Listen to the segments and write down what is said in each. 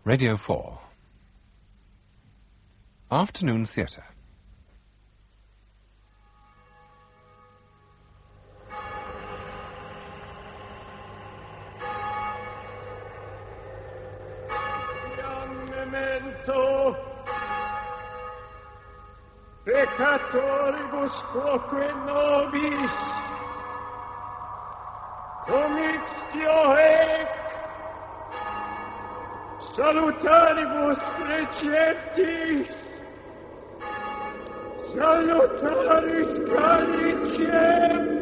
Radio 4. Afternoon Theatre. Memento peccatoribus quoque nobis comixtio ec salutaribus preceptis salutaris calicem.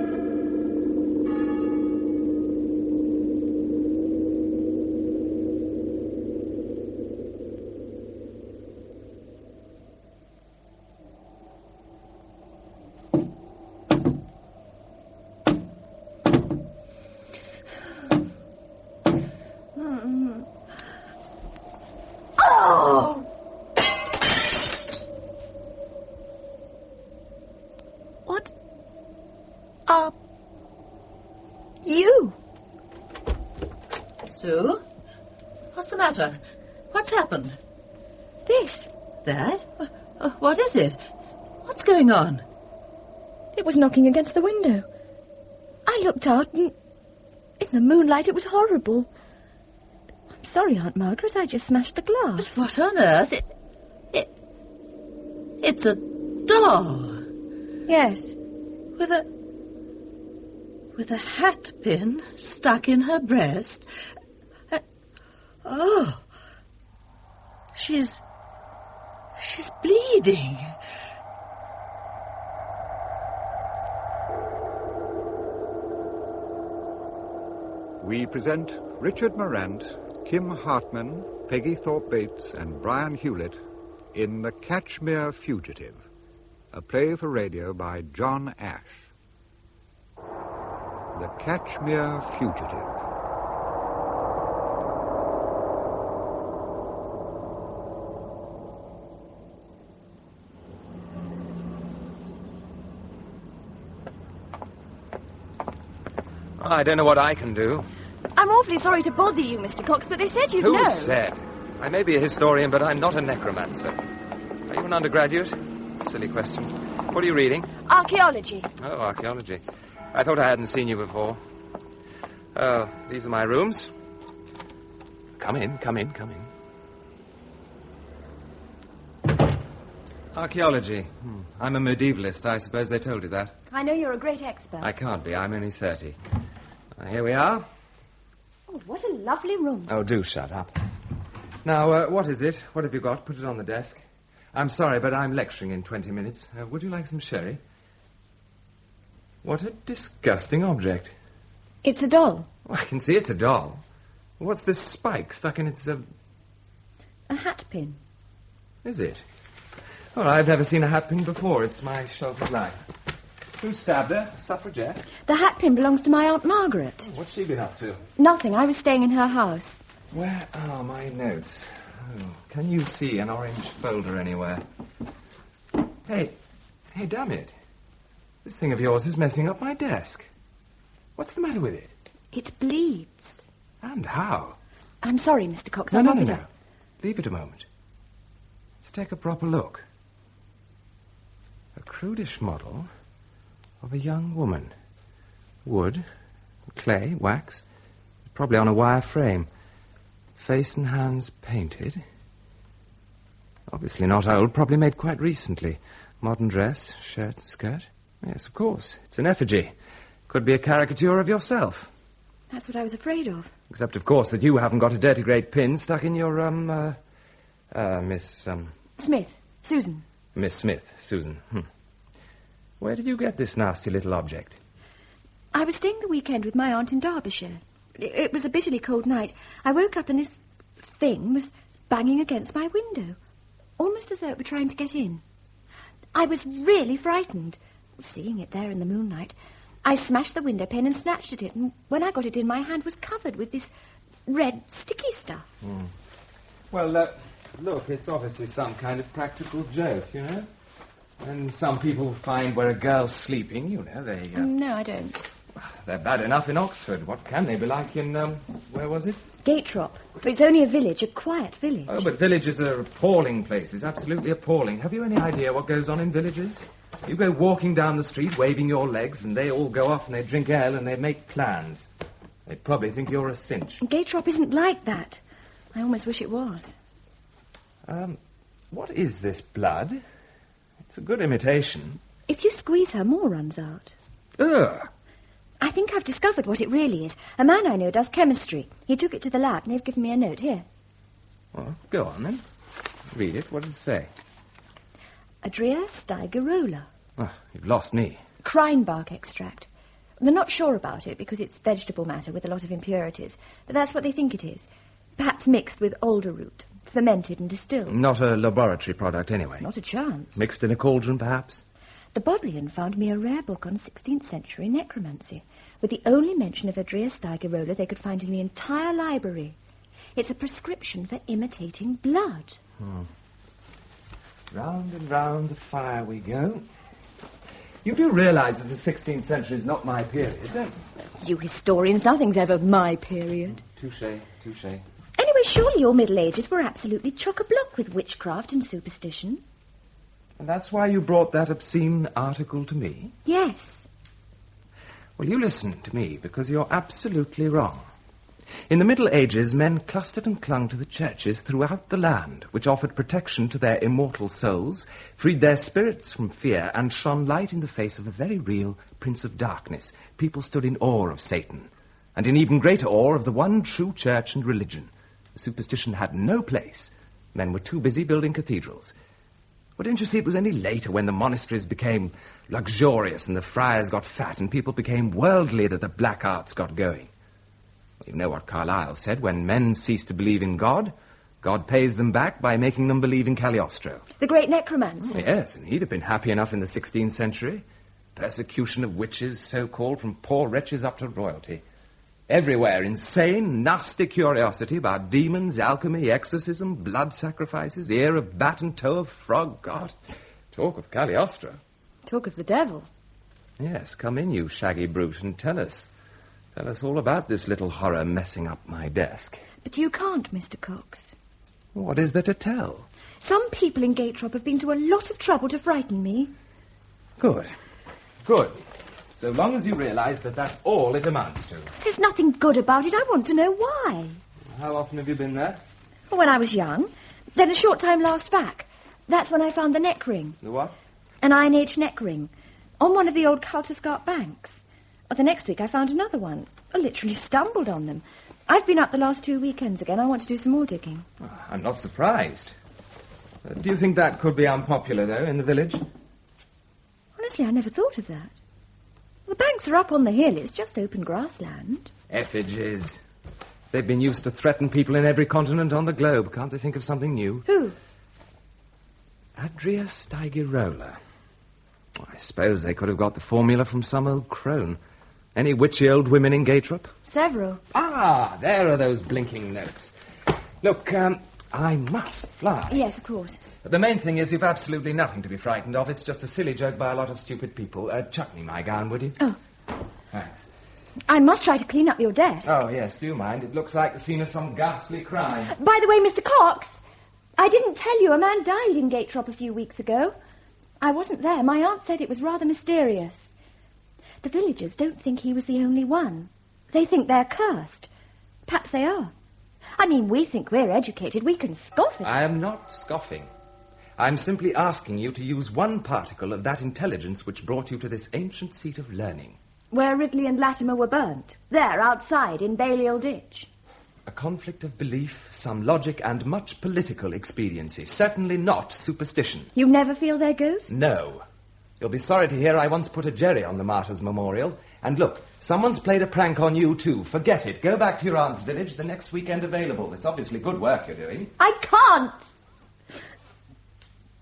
Sue? What's the matter? What's happened? This. That? What is it? What's going on? It was knocking against the window. I looked out and in the moonlight it was horrible. I'm sorry, Aunt Margaret, I just smashed the glass. But what on earth? It's a doll. Yes. With a hat pin stuck in her breast. Oh. She's bleeding. We present Richard Morant, Kim Hartman, Peggy Thorpe-Bates, and Brian Hewlett in The Catchmere Fugitive, a play for radio by John Ashe. The Catchmere Fugitive. I don't know what I can do. I'm awfully sorry to bother you, Mr. Cox, but they said you'd know. Who said? I may be a historian, but I'm not a necromancer. Are you an undergraduate? Silly question. What are you reading? Archaeology. Oh, archaeology. I thought I hadn't seen you before. These are my rooms. Come in. Archaeology. I'm a medievalist. I suppose they told you that. I know you're a great expert. I can't be. I'm only 30. Here we are. Oh, what a lovely room. Oh, do shut up. Now, what is it? What have you got? Put it on the desk. I'm sorry, but I'm lecturing in 20 minutes. Would you like some sherry? What a disgusting object. It's a doll. Oh, I can see it's a doll. What's this spike stuck in its... A hat pin. Is it? Well, I've never seen a hat pin before. It's my sheltered life. Who stabbed her? A suffragette? The hat pin belongs to my Aunt Margaret. What's she been up to? Nothing. I was staying in her house. Where are my notes? Oh, can you see an orange folder anywhere? Hey, damn it. This thing of yours is messing up my desk. What's the matter with it? It bleeds. And how? I'm sorry, Mr. Cox. No. Leave it a moment. Let's take a proper look. A crudish model of a young woman. Wood, clay, wax, probably on a wire frame. Face and hands painted. Obviously not old, probably made quite recently. Modern dress, shirt, skirt. Yes, of course. It's an effigy. Could be a caricature of yourself. That's what I was afraid of. Except, of course, that you haven't got a dirty great pin stuck in your, Miss, Smith. Susan. Miss Smith. Susan. Where did you get this nasty little object? I was staying the weekend with my aunt in Derbyshire. It was a bitterly cold night. I woke up and this thing was banging against my window, almost as though it were trying to get in. I was really frightened, seeing it there in the moonlight. I smashed the window pane and snatched at it, and when I got it in, my hand was covered with this red, sticky stuff. Well, look, it's obviously some kind of practical joke, you know? And some people find where a girl's sleeping, you know, they... No, I don't. They're bad enough in Oxford. What can they be like in, where was it? Gatrop. It's only a village, a quiet village. Oh, but villages are appalling places, absolutely appalling. Have you any idea what goes on in villages? You go walking down the street, waving your legs, and they all go off and they drink ale and they make plans. They probably think you're a cinch. Gatrop isn't like that. I almost wish it was. What is this blood? It's a good imitation. If you squeeze her, more runs out. Ugh. I think I've discovered what it really is. A man I know does chemistry. He took it to the lab and they've given me a note. Here. Well, go on then. Read it. What does it say? Adria stigerola. Oh, you've lost me. Crine bark extract. They're not sure about it because it's vegetable matter with a lot of impurities, but that's what they think it is. Perhaps mixed with alder root, fermented and distilled. Not a laboratory product anyway. Not a chance. Mixed in a cauldron, perhaps? The Bodleian found me a rare book on 16th century necromancy, with the only mention of Adria stigerola they could find in the entire library. It's a prescription for imitating blood. Round and round the fire we go. You do realise that the 16th century is not my period, don't you? You historians, nothing's ever my period. Touché. Anyway, surely your Middle Ages were absolutely chock-a-block with witchcraft and superstition. And that's why you brought that obscene article to me? Yes. Well, you listen to me, because you're absolutely wrong. In the Middle Ages, men clustered and clung to the churches throughout the land, which offered protection to their immortal souls, freed their spirits from fear, and shone light in the face of a very real Prince of Darkness. People stood in awe of Satan, and in even greater awe of the one true church and religion. Superstition had no place. Men were too busy building cathedrals. Well, didn't you see it was only later when the monasteries became luxurious and the friars got fat and people became worldly that the black arts got going? You know what Carlyle said, when men cease to believe in God, God pays them back by making them believe in Cagliostro. The great necromancer. Yes, and he'd have been happy enough in the 16th century. Persecution of witches, so-called, from poor wretches up to royalty. Everywhere, insane, nasty curiosity about demons, alchemy, exorcism, blood sacrifices, ear of bat and toe of frog. God, talk of Cagliostro. Talk of the devil. Yes, come in, you shaggy brute, and tell us. Tell us all about this little horror messing up my desk. But you can't, Mr. Cox. What is there to tell? Some people in Gatrop have been to a lot of trouble to frighten me. Good. So long as you realise that that's all it amounts to. There's nothing good about it. I want to know why. How often have you been there? When I was young. Then a short time last back. That's when I found the neck ring. The what? An Iron Age neck ring. On one of the old Culterscott banks. The next week I found another one. I literally stumbled on them. I've been up the last 2 weekends again. I want to do some more digging. I'm not surprised. Do you think that could be unpopular, though, in the village? Honestly, I never thought of that. The banks are up on the hill. It's just open grassland. Effigies. They've been used to threaten people in every continent on the globe. Can't they think of something new? Who? Adria stigerola. I suppose they could have got the formula from some old crone. Any witchy old women in Gatrop? Several. Ah, there are those blinking notes. Look, I must fly. Yes, of course. The main thing is you've absolutely nothing to be frightened of. It's just a silly joke by a lot of stupid people. Chuck me my gown, would you? Oh. Thanks. I must try to clean up your desk. Oh, yes, do you mind? It looks like the scene of some ghastly crime. By the way, Mr. Cox, I didn't tell you a man died in Gatrop a few weeks ago. I wasn't there. My aunt said it was rather mysterious. The villagers don't think he was the only one. They think they're cursed. Perhaps they are. I mean, we think we're educated. We can scoff at it. I am not scoffing. I'm simply asking you to use one particle of that intelligence which brought you to this ancient seat of learning. Where Ridley and Latimer were burnt. There, outside, in Balliol Ditch. A conflict of belief, some logic, and much political expediency. Certainly not superstition. You never feel their ghosts? No. You'll be sorry to hear I once put a jerry on the Martyrs' Memorial. And look, someone's played a prank on you, too. Forget it. Go back to your aunt's village the next weekend available. It's obviously good work you're doing. I can't!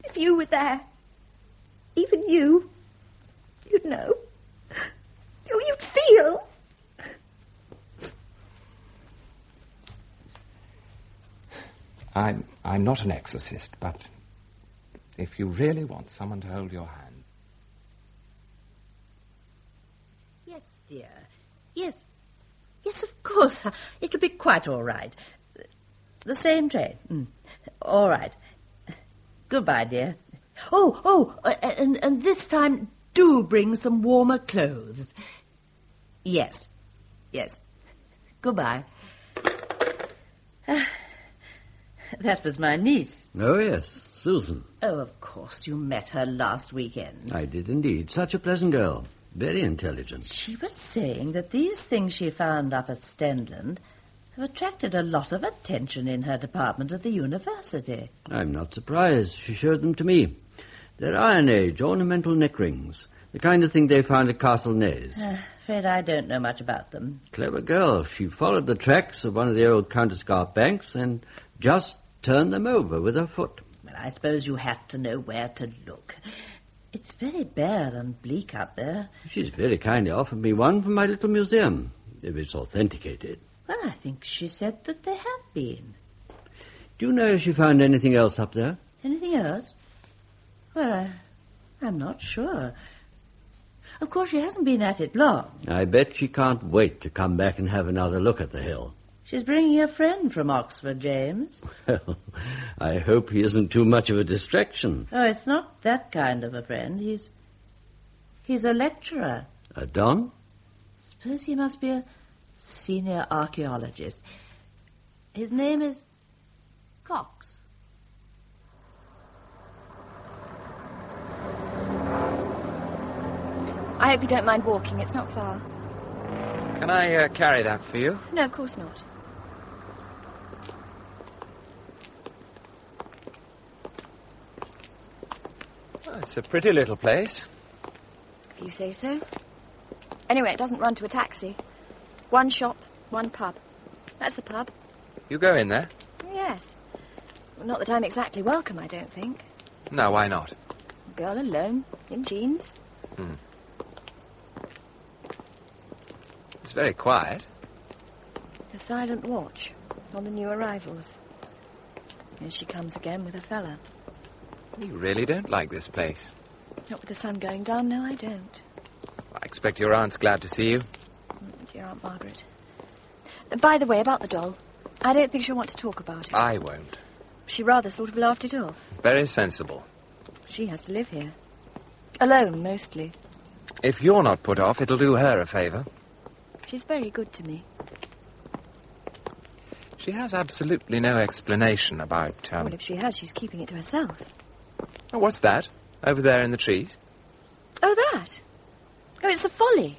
If you were there, even you'd know. You'd feel. I'm not an exorcist, but if you really want someone to hold your hand... Yes. dear. Yes. Yes, of course. It'll be quite all right. The same train. All right. Goodbye, dear. And this time do bring some warmer clothes. Yes. Goodbye. That was my niece. Oh, yes, Susan. Oh, of course, you met her last weekend. I did indeed. Such a pleasant girl. Very intelligent. She was saying that these things she found up at Stendland have attracted a lot of attention in her department at the university. I'm not surprised. She showed them to me. They're Iron Age ornamental neck rings. The kind of thing they found at Castle Naze. Afraid I don't know much about them. Clever girl. She followed the tracks of one of the old counterscarp banks and just turned them over with her foot. Well, I suppose you have to know where to look. It's very bare and bleak out there. She's very kindly offered me one for my little museum, if it's authenticated. Well, I think she said that they have been. Do you know if she found anything else up there? Anything else? Well, I'm not sure. Of course, she hasn't been at it long. I bet she can't wait to come back and have another look at the hill. She's bringing a friend from Oxford, James. Well, I hope he isn't too much of a distraction. Oh, it's not that kind of a friend. He's a lecturer. A don? Suppose he must be a senior archaeologist. His name is Cox. I hope you don't mind walking. It's not far. Can I carry that for you? No, of course not. Well, it's a pretty little place. If you say so. Anyway, it doesn't run to a taxi. One shop, one pub. That's the pub. You go in there? Yes. Well, not that I'm exactly welcome, I don't think. No, why not? A girl alone, in jeans. It's very quiet. A silent watch on the new arrivals. Here she comes again with a fella. You really don't like this place. Not with the sun going down, no, I don't. I expect your aunt's glad to see you. Dear Aunt Margaret. By the way, about the doll, I don't think she'll want to talk about it. I won't. She rather sort of laughed it off. Very sensible. She has to live here. Alone, mostly. If you're not put off, it'll do her a favour. She's very good to me. She has absolutely no explanation about, Well, if she has, she's keeping it to herself. Oh, what's that? Over there in the trees? Oh, that? Oh, it's a folly.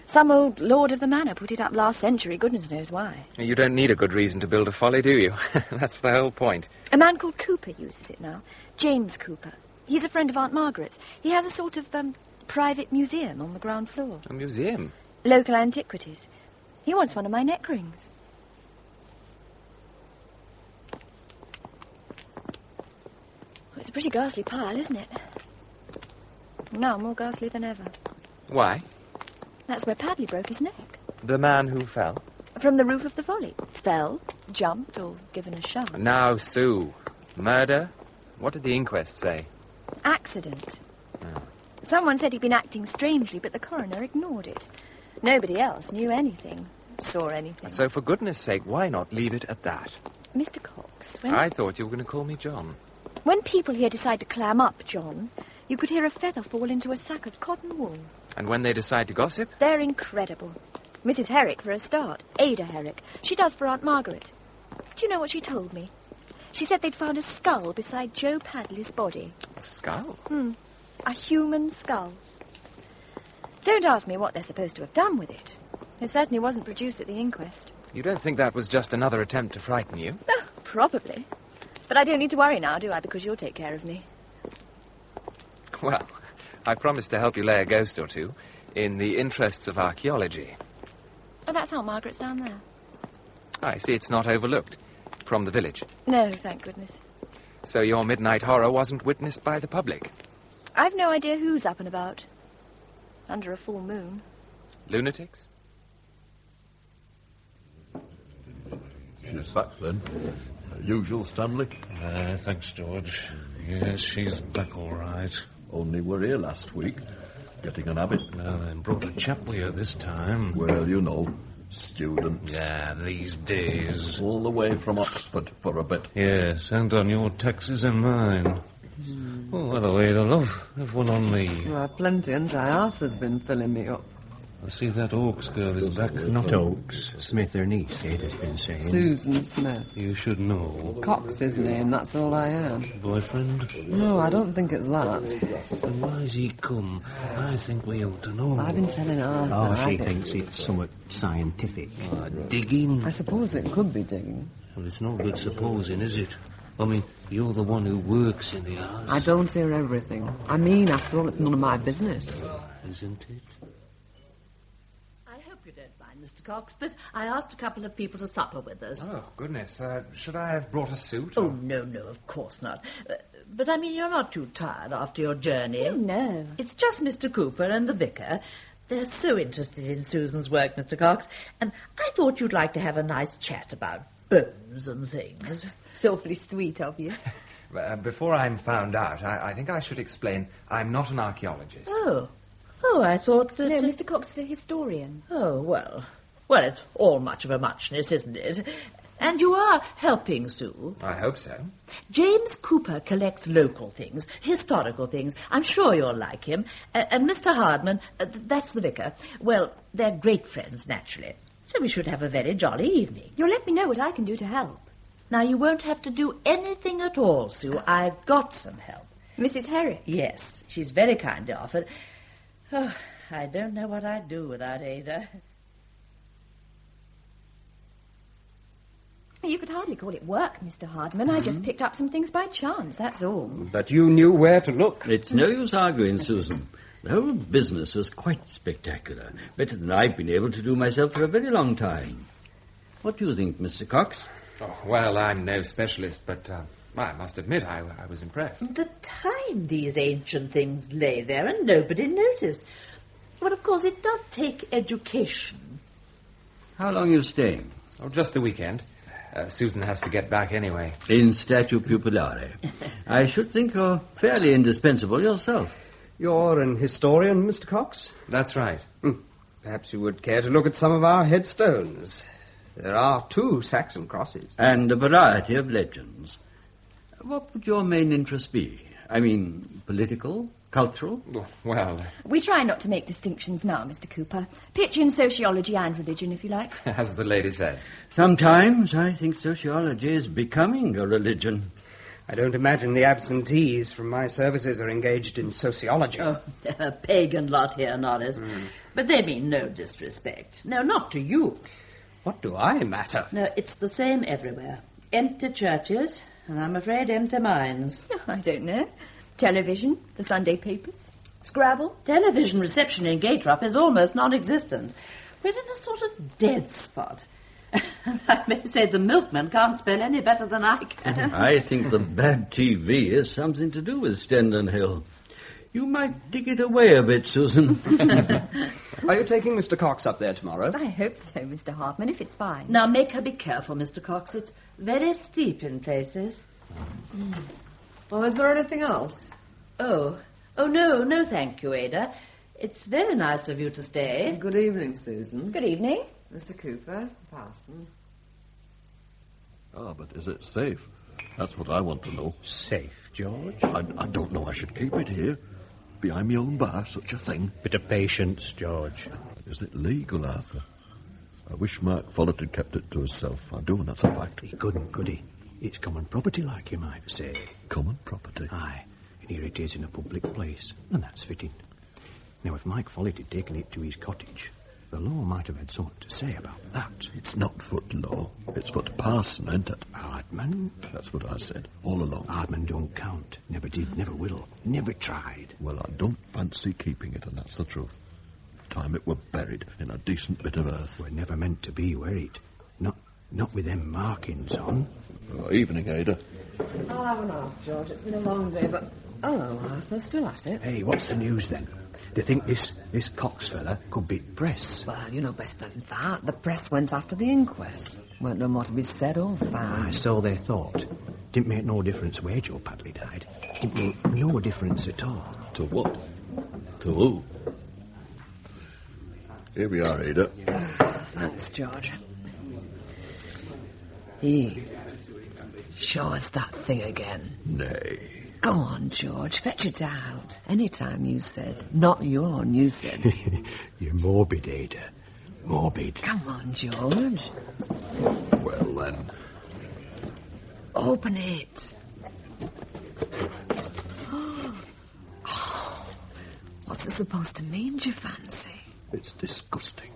Some old lord of the manor put it up last century, goodness knows why. You don't need a good reason to build a folly, do you? That's the whole point. A man called Cooper uses it now. James Cooper. He's a friend of Aunt Margaret's. He has a sort of, private museum on the ground floor. A museum? Local antiquities. He wants one of my neck rings. Well, it's a pretty ghastly pile, isn't it? Now more ghastly than ever. Why? That's where Padley broke his neck. The man who fell? From the roof of the folly. Fell, jumped, or given a shove. Now, Sue. Murder? What did the inquest say? Accident. Oh. Someone said he'd been acting strangely, but the coroner ignored it. Nobody else knew anything, saw anything. So, for goodness sake, why not leave it at that? Mr. Cox, I thought you were going to call me John. When people here decide to clam up, John, you could hear a feather fall into a sack of cotton wool. And when they decide to gossip? They're incredible. Mrs. Herrick, for a start. Ada Herrick. She does for Aunt Margaret. Do you know what she told me? She said they'd found a skull beside Joe Padley's body. A skull? A human skull. Don't ask me what they're supposed to have done with it. It certainly wasn't produced at the inquest. You don't think that was just another attempt to frighten you? Oh, probably. But I don't need to worry now, do I? Because you'll take care of me. Well, I promised to help you lay a ghost or two in the interests of archaeology. Oh, that's Aunt Margaret's down there. I see it's not overlooked from the village. No, thank goodness. So your midnight horror wasn't witnessed by the public? I've no idea who's up and about. Under a full moon. Lunatics? She's back then. Usual, Stanley. Thanks, George. Yes, she's back all right. Only were here last week. Getting an habit. Well, then brought a chap with you this time. Well, you know, students. Yeah, these days. All the way from Oxford for a bit. Yes, and on your taxes and mine. Oh, what a way to love. Have one on me. Well, plenty, and Arthur's been filling me up. I see that Oakes girl is back. Not Oakes. Smith, her niece, Ada's been saying. Susan Smith. You should know. Cox is name, that's all I am. Boyfriend? No, I don't think it's that. Then why's he come? I think we ought to know. I've been telling Arthur. Oh, she thinks it's somewhat scientific. Digging? I suppose it could be digging. Well, it's no good supposing, is it? I mean, you're the one who works in the house. I don't hear everything. I mean, after all, it's none of my business. Isn't it? I hope you don't mind, Mr. Cox, but I asked a couple of people to supper with us. Oh, goodness. Should I have brought a suit? Oh, no, of course not. But, I mean, you're not too tired after your journey. Oh, no. It's just Mr. Cooper and the vicar. They're so interested in Susan's work, Mr. Cox, and I thought you'd like to have a nice chat about bones and things. It's awfully sweet of you. Before I'm found out, I think I should explain I'm not an archaeologist. Oh, I thought that... No, Mr. Cox is a historian. Oh, well, it's all much of a muchness, isn't it? And you are helping Sue. I hope so. James Cooper collects local things, historical things. I'm sure you'll like him. And Mr. Hardman, that's the vicar. Well, they're great friends, naturally. So we should have a very jolly evening. You'll let me know what I can do to help. Now, you won't have to do anything at all, Sue. I've got some help. Mrs. Herrick? Yes, she's very kindly offered. Oh, I don't know what I'd do without Ada. You could hardly call it work, Mr. Hardman. I just picked up some things by chance, that's all. But you knew where to look. It's no use arguing, Susan. The whole business was quite spectacular. Better than I've been able to do myself for a very long time. What do you think, Mr. Cox? Oh, well, I'm no specialist, but I must admit I was impressed. The time these ancient things lay there and nobody noticed. Well, of course, it does take education. How long are you staying? Oh, just the weekend. Susan has to get back anyway. In statu pupillare. I should think you're fairly indispensable yourself. You're an historian, Mr. Cox? That's right. Perhaps you would care to look at some of our headstones. There are 2 Saxon crosses. And a variety of legends. What would your main interest be? I mean, political, cultural? Well... We try not to make distinctions now, Mr. Cooper. Pitch in sociology and religion, if you like. As the lady says. Sometimes I think sociology is becoming a religion. I don't imagine the absentees from my services are engaged in sociology. Oh, a pagan lot here, Norris. But they mean no disrespect. No, not to you. What do I matter? No, it's the same everywhere. Empty churches, and I'm afraid empty minds. Oh, I don't know. Television, the Sunday papers, Scrabble. Television reception in Gateway is almost non-existent. We're in a sort of dead spot. I may say the milkman can't spell any better than I can. I think the bad TV has something to do with Stendon Hill. You might dig it away a bit, Susan. Are you taking Mr. Cox up there tomorrow? I hope so, Mr. Hardman, if it's fine. Now, make her be careful, Mr. Cox. It's very steep in places. Well, is there anything else? Oh, no, thank you, Ada. It's very nice of you to stay. Good evening, Susan. Good evening. Mr. Cooper, Parson. Ah, but is it safe? That's what I want to know. Safe, George? I don't know I should keep it here. Behind my own bar, such a thing. Bit of patience, George. Is it legal, Arthur? I wish Mark Follett had kept it to himself. I do, and that's a fact. He couldn't, could he? It's common property, like you might say. Common property? Aye, and here it is in a public place, and that's fitting. Now, if Mike Follett had taken it to his cottage, the law might have had something to say about that. It's not foot law. It's foot parson, ain't it? Hardman? That's what I said, all along. Hardman don't count. Never did, never will. Never tried. Well, I don't fancy keeping it, and that's the truth. Time it were buried in a decent bit of earth. We're never meant to be worried. Not with them markings on. Oh, evening, Ada. I'll have an off, George. It's been a long day, but... Oh, Arthur's still at it. Hey, what's the news, then? They think this Cox fella could beat press. Well, you know best than that. The press went after the inquest. Weren't no more to be said or found. So they thought. Didn't make no difference where Joe Padley died. Didn't make no difference at all. To what? To who? Here we are, Ada. Thanks, George. Here. Show us that thing again. Nay. Go on, George. Fetch it out. Any time, you said. Not yawn, you said. You're morbid, Ada. Morbid. Come on, George. Well, then. Open it. What's it supposed to mean, do you fancy? It's disgusting.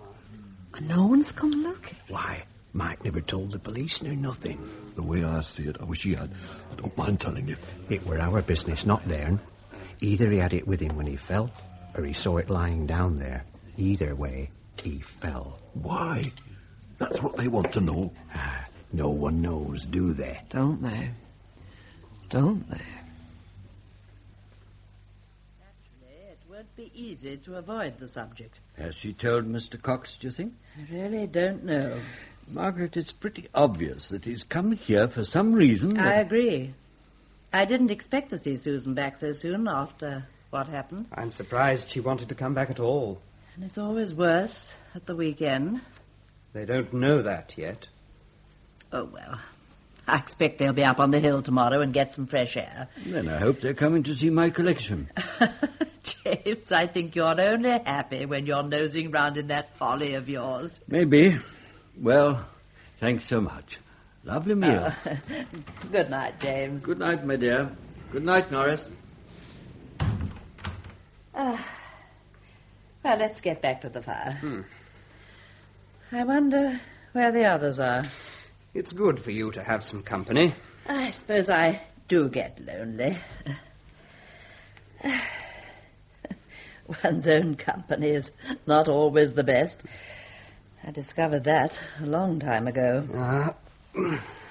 And no one's come looking. Why? Mike never told the police nor nothing. The way I see it, I wish he had. I don't mind telling you. It were our business, not theirn. Either he had it with him when he fell, or he saw it lying down there. Either way, he fell. Why? That's what they want to know. No one knows, do they? Don't they? Don't they? It won't be easy to avoid the subject. Has she told Mr. Cox, do you think? I really don't know. Margaret, it's pretty obvious that he's come here for some reason. I agree. I didn't expect to see Susan back so soon after what happened. I'm surprised she wanted to come back at all. And it's always worse at the weekend. They don't know that yet. Oh, well. I expect they'll be up on the hill tomorrow and get some fresh air. Then I hope they're coming to see my collection. James, I think you're only happy when you're nosing round in that folly of yours. Maybe. Well, thanks so much. Lovely meal. Good night, James. Good night, my dear. Good night, Norris. Well, let's get back to the fire. I wonder where the others are. It's good for you to have some company. I suppose I do get lonely. One's own company is not always the best. I discovered that a long time ago.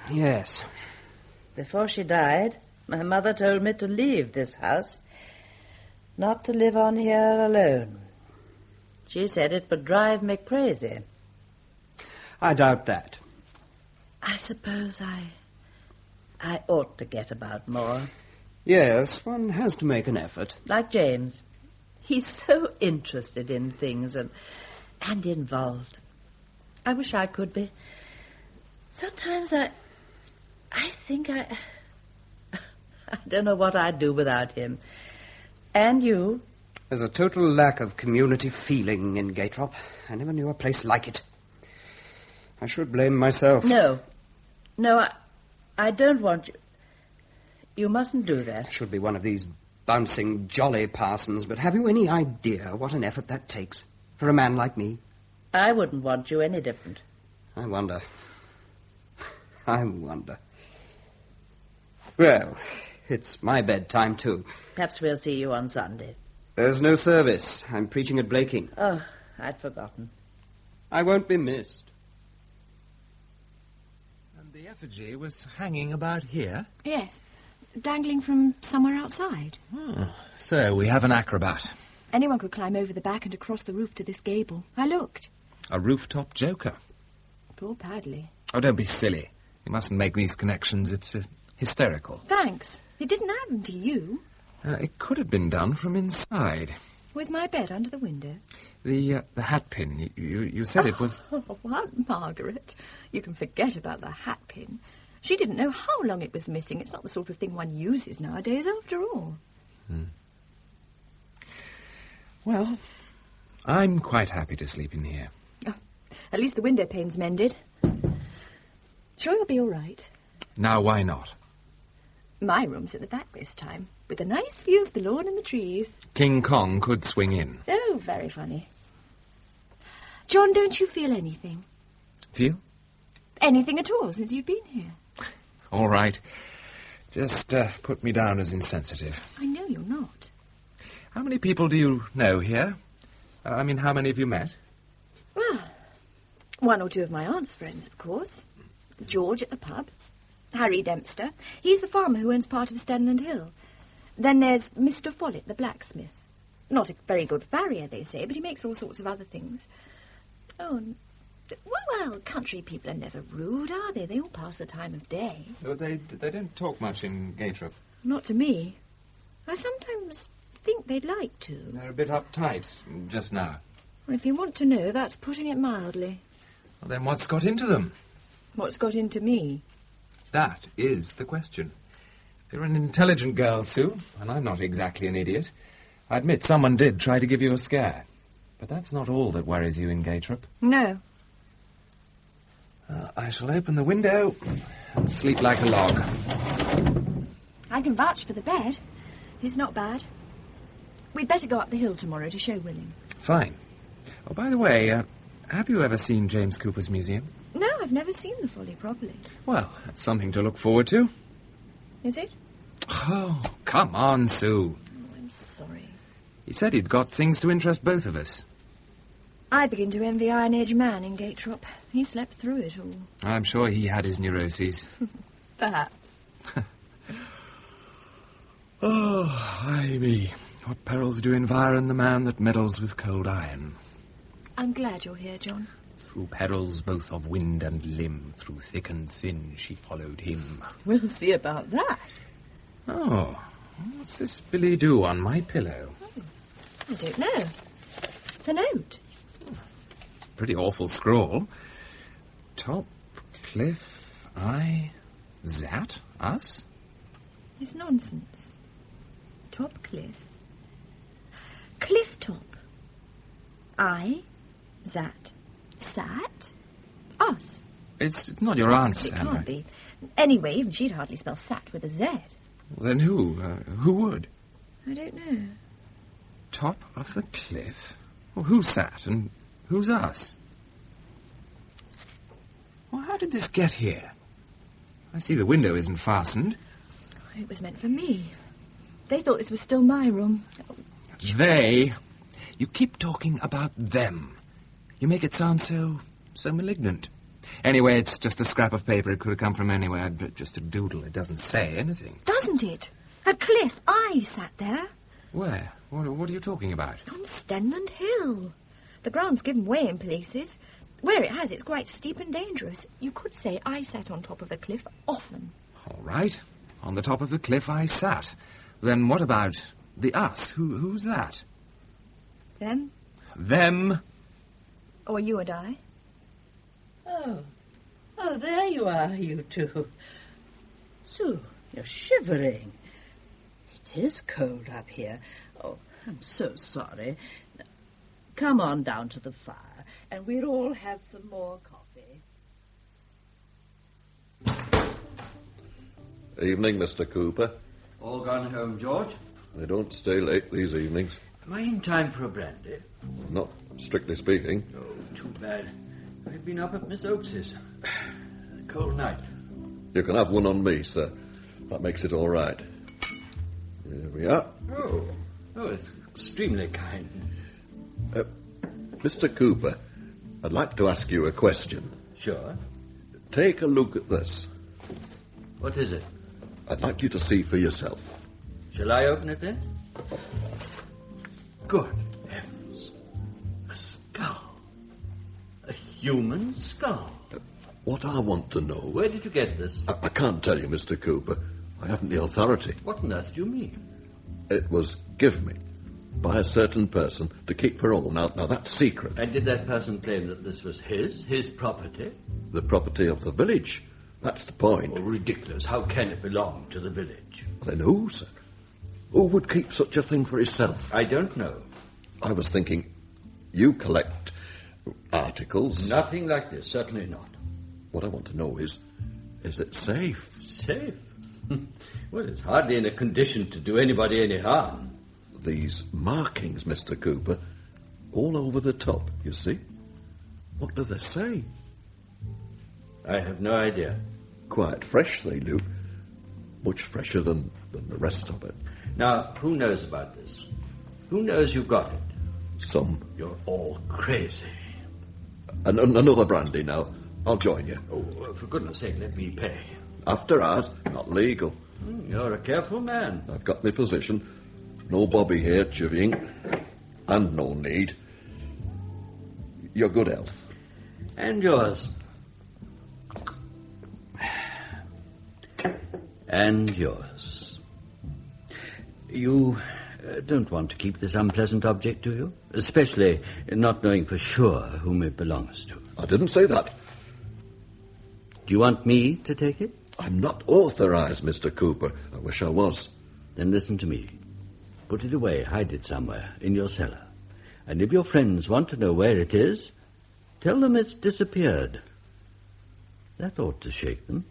Yes. Before she died, my mother told me to leave this house, not to live on here alone. She said it would drive me crazy. I doubt that. I suppose I ought to get about more. Yes, one has to make an effort. Like James. He's so interested in things and involved. I wish I could be. Sometimes I think I don't know what I'd do without him. And you. There's a total lack of community feeling in Gatrop. I never knew a place like it. I should blame myself. No, I don't want you. You mustn't do that. I should be one of these bouncing, jolly parsons, but have you any idea what an effort that takes for a man like me? I wouldn't want you any different. I wonder. Well, it's my bedtime, too. Perhaps we'll see you on Sunday. There's no service. I'm preaching at Blaking. Oh, I'd forgotten. I won't be missed. And the effigy was hanging about here? Yes, dangling from somewhere outside. Oh, so we have an acrobat. Anyone could climb over the back and across the roof to this gable. I looked. A rooftop joker. Poor Padley. Oh, don't be silly. You mustn't make these connections. It's hysterical. Thanks. It didn't happen to you. It could have been done from inside. With my bed under the window. The hat pin. You said it was... Oh, what, Margaret? You can forget about the hat pin. She didn't know how long it was missing. It's not the sort of thing one uses nowadays, after all. Well, I'm quite happy to sleep in here. Oh, at least the window pane's mended. Sure you'll be all right? Now, why not? My room's at the back this time, with a nice view of the lawn and the trees. King Kong could swing in. Oh, very funny. John, don't you feel anything? Feel? Anything at all since you've been here? All right. Just put me down as insensitive. I know you're not. How many people do you know here? How many have you met? Well, one or two of my aunt's friends, of course. George at the pub. Harry Dempster. He's the farmer who owns part of Stenland Hill. Then there's Mr. Follett, the blacksmith. Not a very good farrier, they say, but he makes all sorts of other things. Oh, well, country people are never rude, are they? They all pass the time of day. Oh, they don't talk much in Gatrop. Not to me. I sometimes think they'd like to. They're a bit uptight just now. Well, if you want to know, that's putting it mildly. Well, then what's got into them? What's got into me? That is the question. You're an intelligent girl, Sue, and I'm not exactly an idiot. I admit someone did try to give you a scare. But that's not all that worries you in Gatrop. No. I shall open the window and sleep like a log. I can vouch for the bed. It's not bad. We'd better go up the hill tomorrow to show Willing. Fine. Oh, by the way, have you ever seen James Cooper's museum? No, I've never seen the Folly properly. Well, that's something to look forward to. Is it? Oh, come on, Sue. Oh, I'm sorry. He said he'd got things to interest both of us. I begin to envy Iron Age Man in Gatrop. He slept through it all. I'm sure he had his neuroses. Perhaps. Oh, ay me. What perils do environ the man that meddles with cold iron? I'm glad you're here, John. Through perils both of wind and limb, through thick and thin, she followed him. We'll see about that. Oh, what's this Billy do on my pillow? I don't know. The note. Pretty awful scrawl. Top, cliff, I, that, us? It's nonsense. Top cliff. Cliff top. I, that, sat, us. It's not your aunt's, It Anna. can't be. Anyway, even she'd hardly spell sat with a Z. Then who? Who would? I don't know. Top of the cliff? Well, who sat and who's us? Well, how did this get here? I see the window isn't fastened. It was meant for me. They thought this was still my room. They? You keep talking about them. You make it sound so malignant. Anyway, it's just a scrap of paper. It could have come from anywhere, but just a doodle. It doesn't say anything. Doesn't it? At Cliff, I sat there. Where? What are you talking about? On Stenland Hill. The ground's given way in places. Where it has, it's quite steep and dangerous. You could say I sat on top of the cliff often. All right. On the top of the cliff I sat. Then what about the us? Who's that? Them? Them? Or you and I? Oh, there you are, you two. Sue, you're shivering. It is cold up here. Oh, I'm so sorry. Come on down to the fire, and we'll all have some more coffee. Evening, Mr. Cooper. All gone home, George? I don't stay late these evenings. Am I in time for a brandy? Not strictly speaking. Oh, too bad. I've been up at Miss Oakes's. Cold night. You can have one on me, sir. That makes it all right. Here we are. Oh, it's extremely kind. Mr. Cooper, I'd like to ask you a question. Sure. Take a look at this. What is it? I'd like you to see for yourself. Shall I open it then? Good heavens. A skull. A human skull. What I want to know... Where did you get this? I can't tell you, Mr. Cooper. I haven't the authority. What on earth do you mean? It was given me by a certain person to keep for all. Now that's secret. And did that person claim that this was his property? The property of the village. That's the point. Oh, ridiculous. How can it belong to the village? Then who, sir? Who would keep such a thing for himself? I don't know. I was thinking, you collect articles. Nothing like this, certainly not. What I want to know is it safe? Safe? Well, it's hardly in a condition to do anybody any harm. These markings, Mr. Cooper, all over the top, you see? What do they say? I have no idea. Quite fresh, they do. Much fresher than the rest of it. Now, who knows about this? Who knows you got it? Some. You're all crazy. Another brandy now. I'll join you. Oh, for goodness sake, let me pay. After hours, not legal. You're a careful man. I've got my position. No Bobby here chivying. And no need. Your good health. And yours. And yours. You don't want to keep this unpleasant object, do you? Especially not knowing for sure whom it belongs to. I didn't say that. Do you want me to take it? I'm not authorized, Mr. Cooper. I wish I was. Then listen to me. Put it away, hide it somewhere, in your cellar. And if your friends want to know where it is, tell them it's disappeared. That ought to shake them.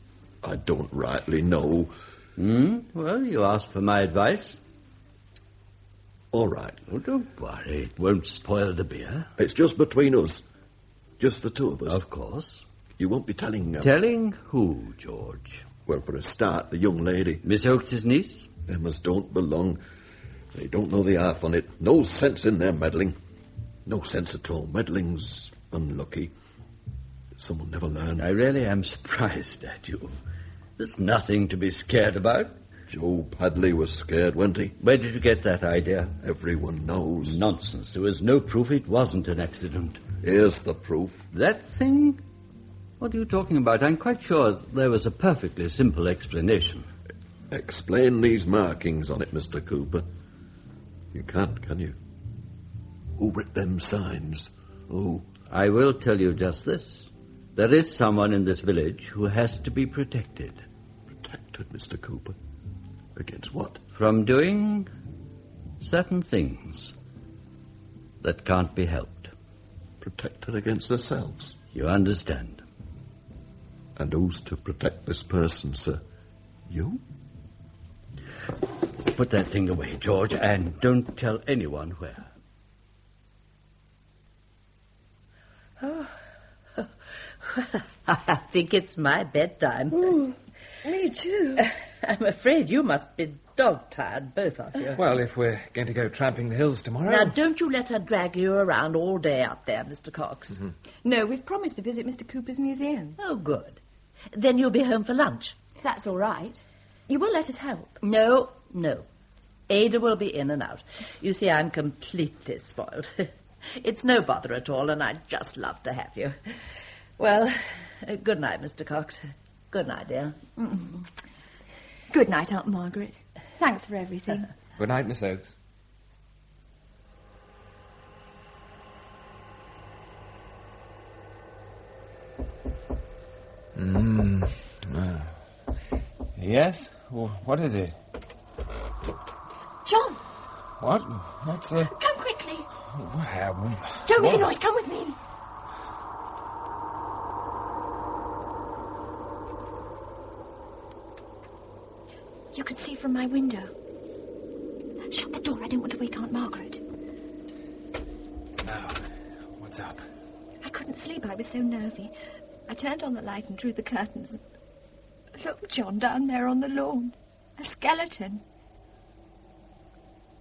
I don't rightly know. Well, you asked for my advice. All right. Oh, don't worry. It won't spoil the beer. It's just between us. Just the two of us. Of course. You won't be telling... Telling who, George? Well, for a start, the young lady. Miss Oakes' niece? Emma's don't belong. They don't know the half on it. No sense in their meddling. No sense at all. Meddling's unlucky. Some will never learn. I really am surprised at you. There's nothing to be scared about. Joe Padley was scared, wasn't he? Where did you get that idea? Everyone knows. Nonsense. There was no proof it wasn't an accident. Here's the proof. That thing? What are you talking about? I'm quite sure there was a perfectly simple explanation. Explain these markings on it, Mr. Cooper. You can't, can you? Who writ them signs? Who? I will tell you just this. There is someone in this village who has to be protected. Protected, Mr. Cooper? Against what? From doing certain things that can't be helped. Protected against themselves? You understand. And who's to protect this person, sir? You? Put that thing away, George, and don't tell anyone where. Oh. I think it's my bedtime. Me too. I'm afraid you must be dog-tired, both of you. Well, if we're going to go tramping the hills tomorrow... Now, don't you let her drag you around all day up there, Mr. Cox. Mm-hmm. No, we've promised to visit Mr. Cooper's museum. Oh, good. Then you'll be home for lunch. If that's all right. You will let us help? No. Ada will be in and out. You see, I'm completely spoiled. It's no bother at all, and I'd just love to have you. Well, good night, Mr. Cox. Good night, dear. Mm-hmm. Good night, Aunt Margaret. Thanks for everything. Good night, Miss Oakes. Yes? What is it? John! What? What's the... Come quickly. Well, Don't make a noise. Come with me. You could see from my window. Shut the door. I don't want to wake Aunt Margaret. Now, what's up? I couldn't sleep. I was so nervy. I turned on the light and drew the curtains. Look, John, down there on the lawn. A skeleton.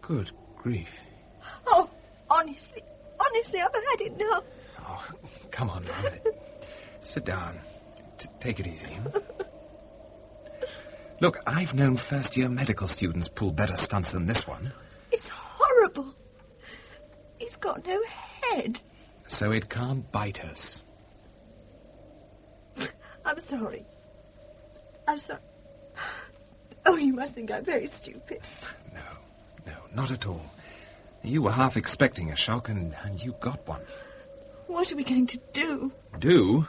Good grief. Oh, honestly, I've had enough. Oh, come on, Mum. Sit down. Take it easy. Look, I've known first-year medical students pull better stunts than this one. It's horrible. He's got no head. So it can't bite us. I'm sorry. Oh, you must think I'm very stupid. No, not at all. You were half expecting a shock, and you got one. What are we going to do? Do?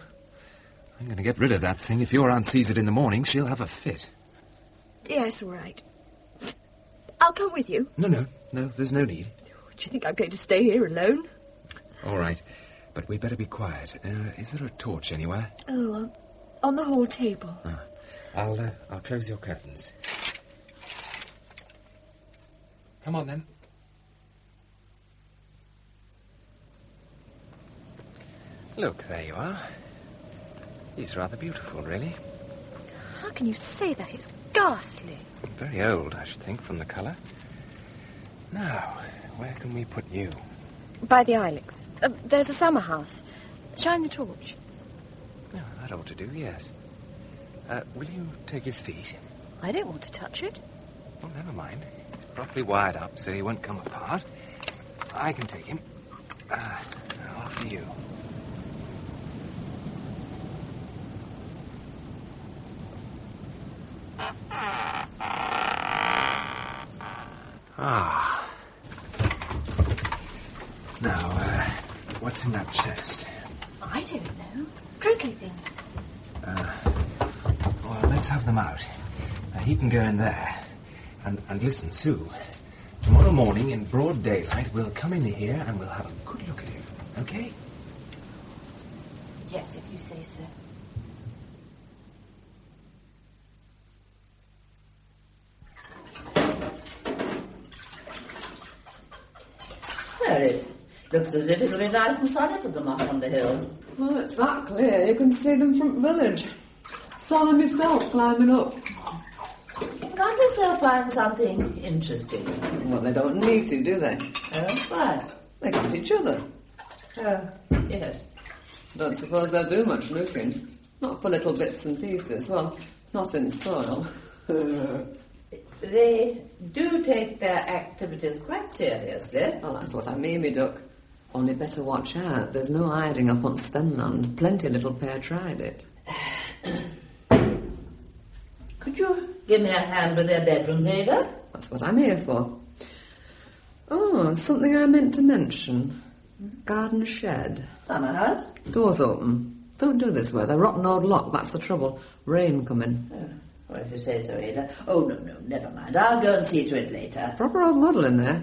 I'm going to get rid of that thing. If your aunt sees it in the morning, she'll have a fit. Yes, all right. I'll come with you. No, there's no need. Do you think I'm going to stay here alone? All right, but we better be quiet. Is there a torch anywhere? Oh, on the hall table. I'll close your curtains. Come on, then. Look, there you are. He's rather beautiful, really. How can you say that? It's ghastly. Very old, I should think, from the colour. Now, where can we put you? By the ilex. There's a summer house. Shine the torch. Oh, that ought to do, yes. Will you take his feet? I don't want to touch it. Oh, never mind. It's properly wired up, so he won't come apart. I can take him. After you. Ah, Now, what's in that chest? I don't know. Croquet things. Well, let's have them out. He can go in there. And listen, Sue. Tomorrow morning, in broad daylight, we'll come in here and we'll have a good look at him. Okay? Yes, if you say so. Well, it looks as if it'll be nice and sunny for them up on the hill. Well, it's that clear. You can see them from the village. Saw them myself climbing up. I wonder if they'll find something interesting. Well, they don't need to, do they? Why? They got each other. Oh, yes. Don't suppose they'll do much looking. Not for little bits and pieces. Well, not in soil. They do take their activities quite seriously. Well, that's what I mean, me duck. Only better watch out. There's no hiding up on Stenland. Plenty of little pair tried it. Could you give me a hand with their bedrooms, Ada? That's what I'm here for. Oh, something I meant to mention. Garden shed. Summer house? Doors open. Don't do this weather. Rotten old lock, that's the trouble. Rain coming. Oh. Well, if you say so, Ada. Oh, no, never mind. I'll go and see to it later. Proper old model in there.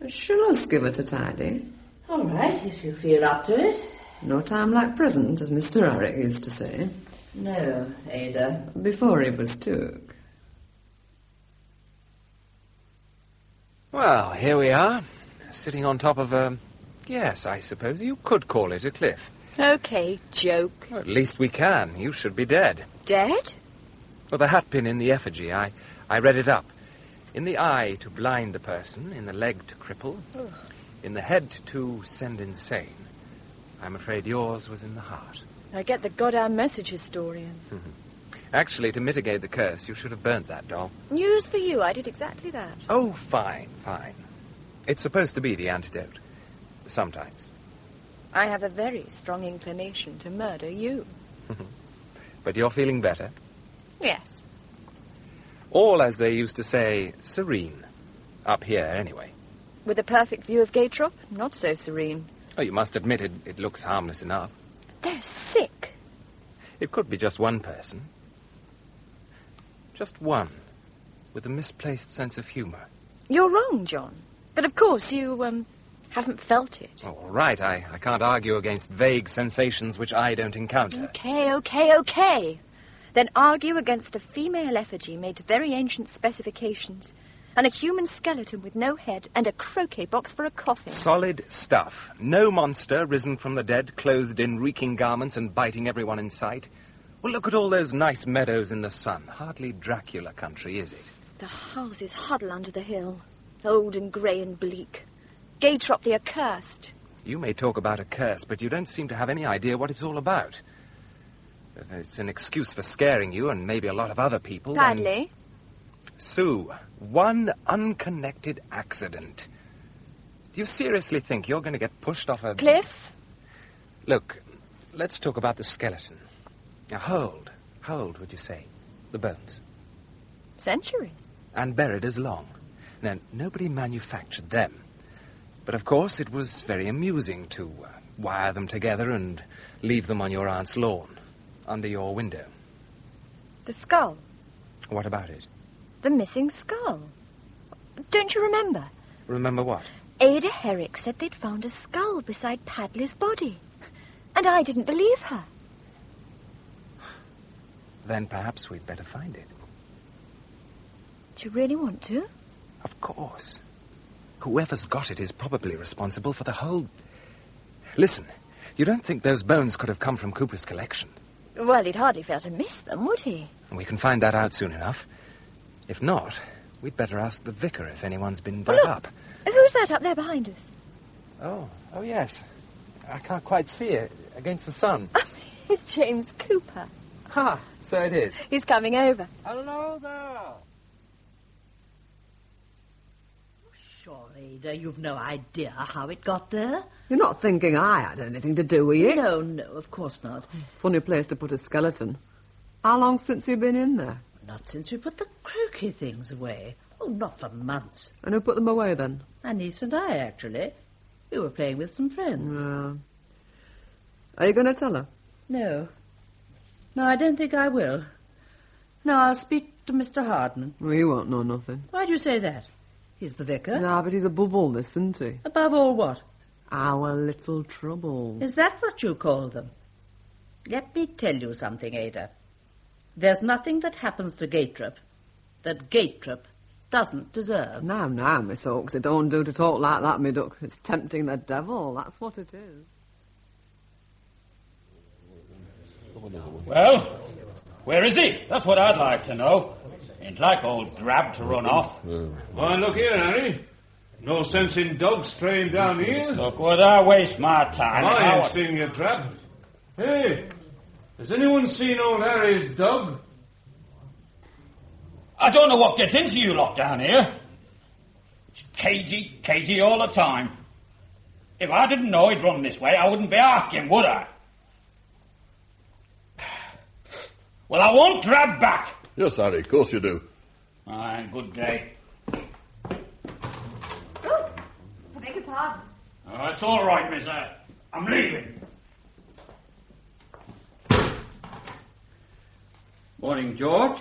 Shall us give it a tidy? All right, if you feel up to it. No time like present, as Mr. Harrick used to say. No, Ada. Before he was took. Well, here we are, sitting on top of a... Yes, I suppose you could call it a cliff. Okay, joke. Well, at least we can. You should be dead. Dead? Well, the hat pin in the effigy, I read it up. In the eye to blind the person, in the leg to cripple, in the head to send insane. I'm afraid yours was in the heart. I get the goddamn message, historian. Actually, to mitigate the curse, you should have burnt that doll. News for you, I did exactly that. Oh, fine. It's supposed to be the antidote. Sometimes. I have a very strong inclination to murder you. But you're feeling better? Yes. All, as they used to say, serene. Up here, anyway. With a perfect view of Gaytrop, not so serene. Oh, you must admit it looks harmless enough. They're sick. It could be just one person. Just one. With a misplaced sense of humour. You're wrong, John. But of course you, haven't felt it. Oh, all right. I can't argue against vague sensations which I don't encounter. Okay. Then argue against a female effigy made to very ancient specifications, and a human skeleton with no head, and a croquet box for a coffin. Solid stuff. No monster risen from the dead, clothed in reeking garments and biting everyone in sight. Well, look at all those nice meadows in the sun. Hardly Dracula country, is it? The houses huddle under the hill, old and grey and bleak. Gaytrop the accursed. You may talk about a curse, but you don't seem to have any idea what it's all about. If it's an excuse for scaring you and maybe a lot of other people, Badly? Then... Sue, one unconnected accident. Do you seriously think you're going to get pushed off a... Cliff? Look, let's talk about the skeleton. Now, how old would you say? The bones? Centuries. And buried as long. Now, nobody manufactured them. But, of course, it was very amusing to wire them together and leave them on your aunt's lawn, under your window. The skull. What about it? The missing skull. Don't you remember? Remember what? Ada Herrick said they'd found a skull beside Padley's body. And I didn't believe her. Then perhaps we'd better find it. Do you really want to? Of course. Whoever's got it is probably responsible for the whole... Listen, you don't think those bones could have come from Cooper's collection? Well, he'd hardly fail to miss them, would he? We can find that out soon enough. If not, we'd better ask the vicar if anyone's been dug up. Who's that up there behind us? Oh, yes. I can't quite see it against the sun. It's James Cooper. Ha, so it is. He's coming over. Hello there. Sure, Ada, you've no idea how it got there. You're not thinking I had anything to do with it? No, of course not. Funny place to put a skeleton. How long since you've been in there? Not since we put the croquet things away. Oh, not for months. And who put them away then? My niece and I, actually. We were playing with some friends. Are you going to tell her? No. No, I don't think I will. No, I'll speak to Mr. Hardman. Well, he won't know nothing. Why do you say that? He's the vicar. Nah, but he's above all this, isn't he? Above all what? Our little troubles. Is that what you call them? Let me tell you something, Ada. There's nothing that happens to Gatrop that Gatrop doesn't deserve. Now, Miss Oakes, it don't do to talk like that, me duck. It's tempting the devil, that's what it is. Well, where is he? That's what I'd like to know. Ain't like old Drab to run off. Why, look here, Harry. No sense in dogs straying down here. Look, would I waste my time? I ain't seen you, Drab. Hey, has anyone seen old Harry's dog? I don't know what gets into you lot down here. It's cagey all the time. If I didn't know he'd run this way, I wouldn't be asking, would I? Well, I want Drab back. Yes, Harry, of course you do. Aye, good day. Oh, I beg your pardon. Oh, it's all right, miss. I'm leaving. Morning, George.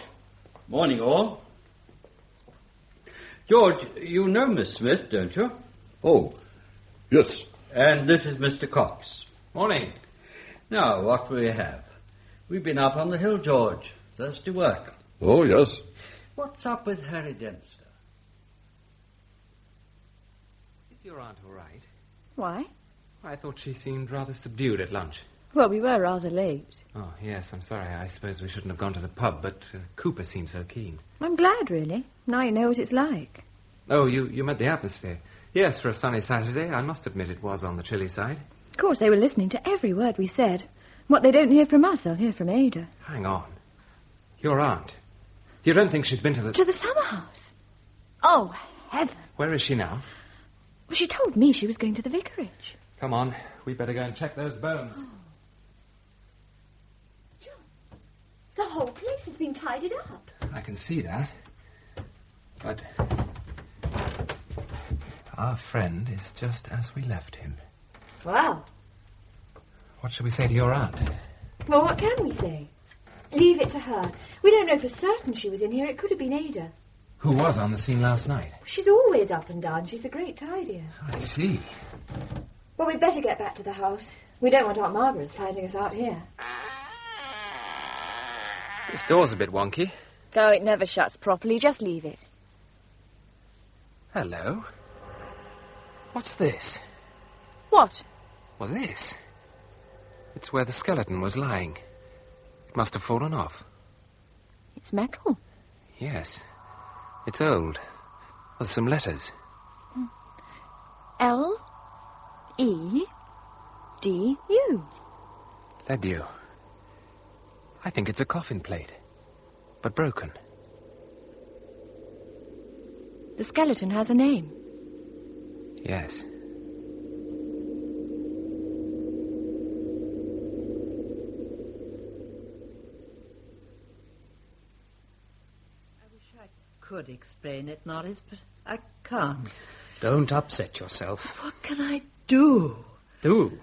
Morning, all. George, you know Miss Smith, don't you? Oh, yes. And this is Mr. Cox. Morning. Now, what will you have? We've been up on the hill, George. Thirsty work. Oh, yes. What's up with Harry Dempster? Is your aunt all right? Why? I thought she seemed rather subdued at lunch. Well, we were rather late. Oh, yes, I'm sorry. I suppose we shouldn't have gone to the pub, but Cooper seemed so keen. I'm glad, really. Now you know what it's like. Oh, you meant the atmosphere. Yes, for a sunny Saturday, I must admit it was on the chilly side. Of course, they were listening to every word we said. What they don't hear from us, they'll hear from Ada. Hang on. Your aunt. You don't think she's been to the... To the summer house? Oh, heaven. Where is she now? Well, she told me she was going to the vicarage. Come on. We better go and check those bones. Oh. John, the whole place has been tidied up. I can see that. But... our friend is just as we left him. Well... what shall we say to your aunt? Well, what can we say? Leave it to her. We don't know for certain she was in here. It could have been Ada. Who was on the scene last night? She's always up and down. She's a great tidier. I see. Well, we'd better get back to the house. We don't want Aunt Margaret finding us out here. This door's a bit wonky. Oh, it never shuts properly. Just leave it. Hello. What's this? What? Well, this. It's where the skeleton was lying. It must have fallen off. It's metal. Yes. It's old. With some letters. L-E-D-U. Ledu. I think it's a coffin plate. But broken. The skeleton has a name. Yes. Could explain it, Norris, but I can't. Don't upset yourself. What can I do? Do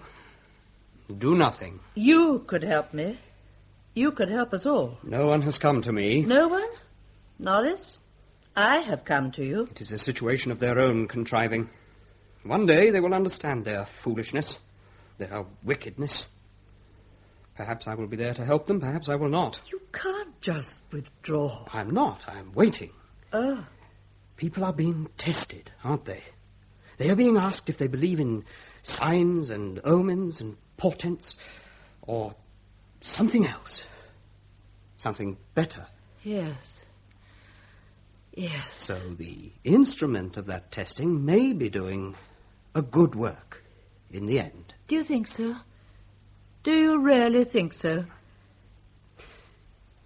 nothing. You could help me. You could help us all. No one has come to me. No one? Norris, I have come to you. It is a situation of their own contriving. One day they will understand their foolishness, their wickedness. Perhaps I will be there to help them, perhaps I will not. You can't just withdraw. I'm not. I'm waiting. Oh. People are being tested, aren't they? They are being asked if they believe in signs and omens and portents, or something else. Something better. Yes. Yes. So the instrument of that testing may be doing a good work in the end. Do you think so? Do you really think so?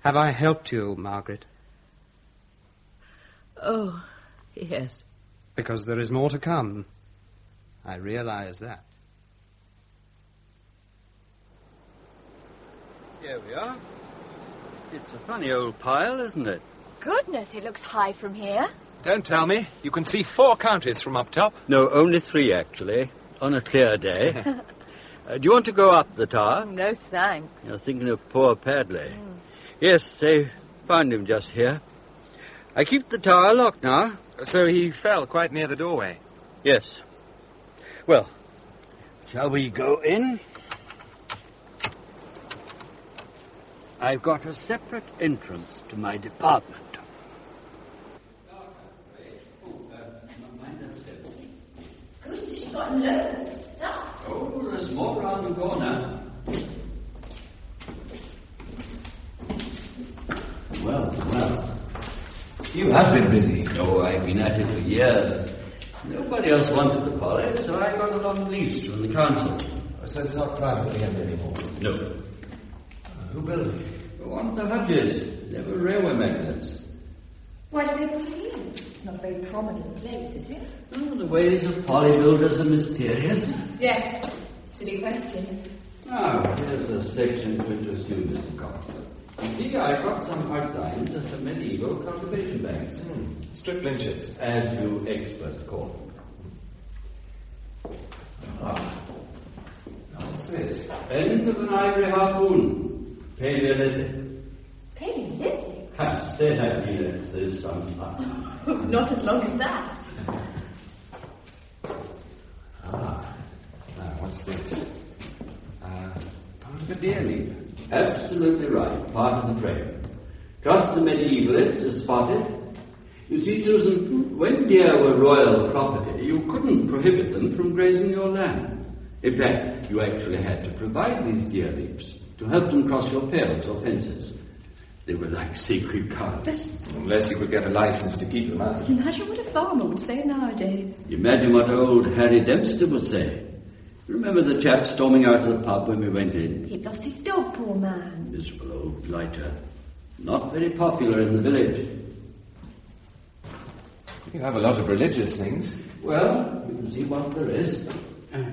Have I helped you, Margaret? Oh, yes. Because there is more to come. I realize that. Here we are. It's a funny old pile, isn't it? Goodness, it looks high from here. Don't tell me. You can see 4 counties from up top. No, only 3, actually. on a clear day. Do you want to go up the tower? No, thanks. You're thinking of poor Padley. Yes, they found him just here. I keep the tower locked now. So he fell quite near the doorway? Yes. Well, shall we go in? I've got a separate entrance to my department. Good, she got loads of stuff. Oh, there's more around the corner. Well. You have been busy. No, I've been at it for years. Nobody else wanted the polish, so I got a long lease from the council. So it's not privately owned anymore? No. Who built it? One of the Hudges. They were railway magnates. Why did they put it here? It's not a very prominent place, is it? Oh, the ways of poly builders are mysterious. Yes. Silly question. Now, here's a section to interest you, Mr. Cox. You see, I got some outlines of the medieval cultivation banks. Strip lynchets. As you experts call them. What's this? End of an ivory harpoon. Paleolithic. Paleolithic? I said I'd be left to this sometime. Not as long as that. Now, what's this? Part of a deer leap. Absolutely right. Part of the frame. Trust the medievalist has spotted. You see, Susan, when deer were royal property, you couldn't prohibit them from grazing your land. In fact, you actually had to provide these deer leaps to help them cross your fields or fences. They were like sacred cows. Unless you could get a license to keep them out. Imagine what a farmer would say nowadays. Imagine what old Harry Dempster would say. Remember the chap storming out of the pub when we went in? He'd lost his dog, poor man. Miserable old blighter. Not very popular in the village. You have a lot of religious things. Well, you can see what there is.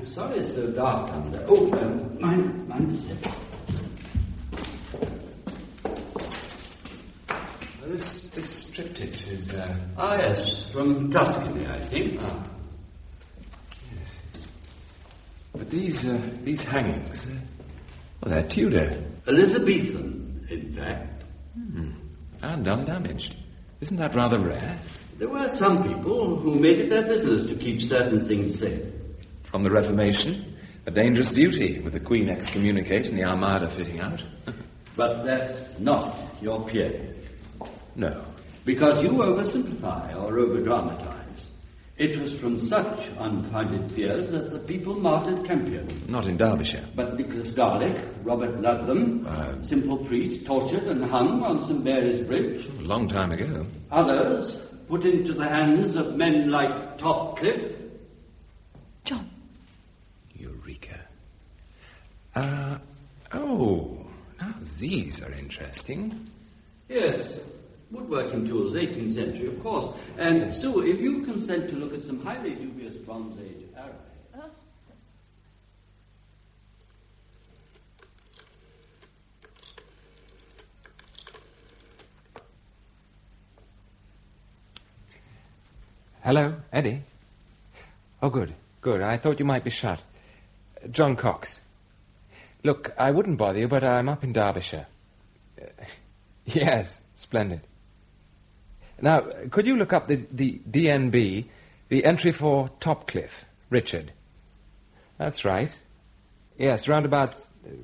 Sorry it's so dark down there. Oh, mind steps. This triptych is... yes, from Tuscany, I think. Yes. But these hangings, they're Tudor. Elizabethan, in fact. And undamaged. Isn't that rather rare? There were some people who made it their business to keep certain things safe. From the Reformation, a dangerous duty with the Queen excommunicate and the Armada fitting out. But that's not your period. No. Because you oversimplify or overdramatize. It was from such unfounded fears that the people martyred Campion. Not in Derbyshire. But Nicholas Garlick, Robert Ludlam, simple priest, tortured and hung on St. Mary's Bridge. A long time ago. Others put into the hands of men like Topcliffe. John. Eureka. Now these are interesting. Yes. Woodworking tools, 18th century, of course. And Sue, if you consent to look at some highly dubious Bronze Age Arabic. Hello, Eddie? Oh, good. I thought you might be shut. John Cox. Look, I wouldn't bother you, but I'm up in Derbyshire. Yes, splendid. Now, could you look up the DNB, the entry for Topcliffe, Richard? That's right. Yes, round about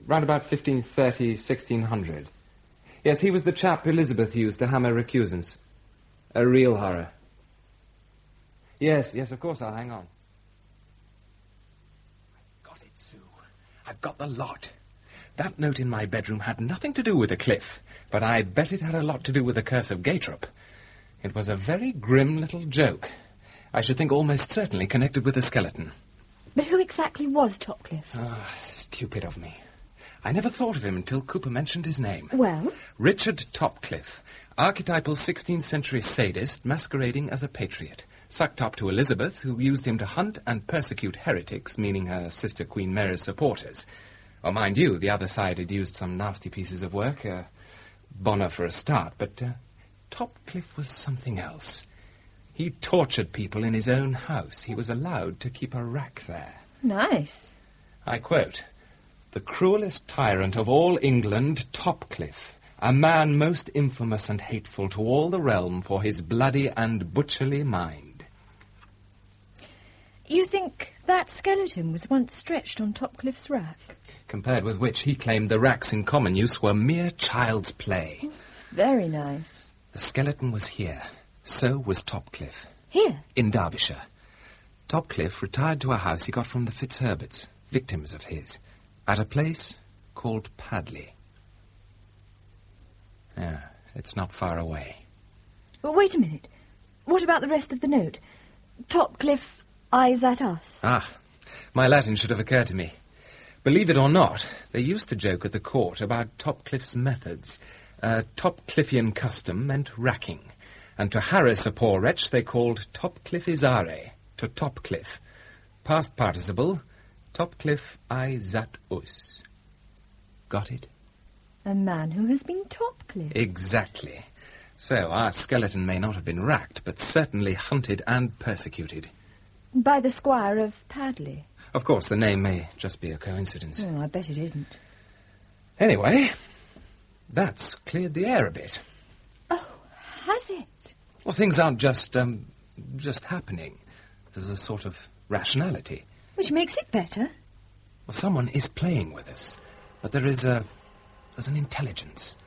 1530, 1600. Yes, he was the chap Elizabeth used to hammer recusants. A real horror. Yes, of course, I'll hang on. I've got it, Sue. I've got the lot. That note in my bedroom had nothing to do with the cliff, but I bet it had a lot to do with the curse of Gaitrup. It was a very grim little joke. I should think almost certainly connected with the skeleton. But who exactly was Topcliffe? Stupid of me. I never thought of him until Cooper mentioned his name. Well? Richard Topcliffe, archetypal 16th century sadist masquerading as a patriot. Sucked up to Elizabeth, who used him to hunt and persecute heretics, meaning her sister Queen Mary's supporters. Well, mind you, the other side had used some nasty pieces of work. Bonner for a start, but Topcliffe was something else. He tortured people in his own house. He was allowed to keep a rack there. Nice. I quote, "The cruelest tyrant of all England, Topcliffe, a man most infamous and hateful to all the realm for his bloody and butcherly mind." You think that skeleton was once stretched on Topcliffe's rack? Compared with which he claimed the racks in common use were mere child's play. Very nice. The skeleton was here. So was Topcliffe. Here? In Derbyshire. Topcliffe retired to a house he got from the Fitzherberts, victims of his, at a place called Padley. Yeah, it's not far away. But wait a minute. What about the rest of the note? Topcliffe eyes at us. Ah, my Latin should have occurred to me. Believe it or not, they used to joke at the court about Topcliffe's methods. Topcliffian custom meant racking, and to harass a poor wretch they called Topcliffizare, to Topcliffe. Past participle, Topcliffe eyes at us. Got it? A man who has been Topcliffe. Exactly. So our skeleton may not have been racked, but certainly hunted and persecuted. By the squire of Padley. Of course, the name may just be a coincidence. Oh, I bet it isn't. Anyway, that's cleared the air a bit. Oh, has it? Well, things aren't just happening. There's a sort of rationality. Which makes it better. Well, someone is playing with us, but there's an intelligence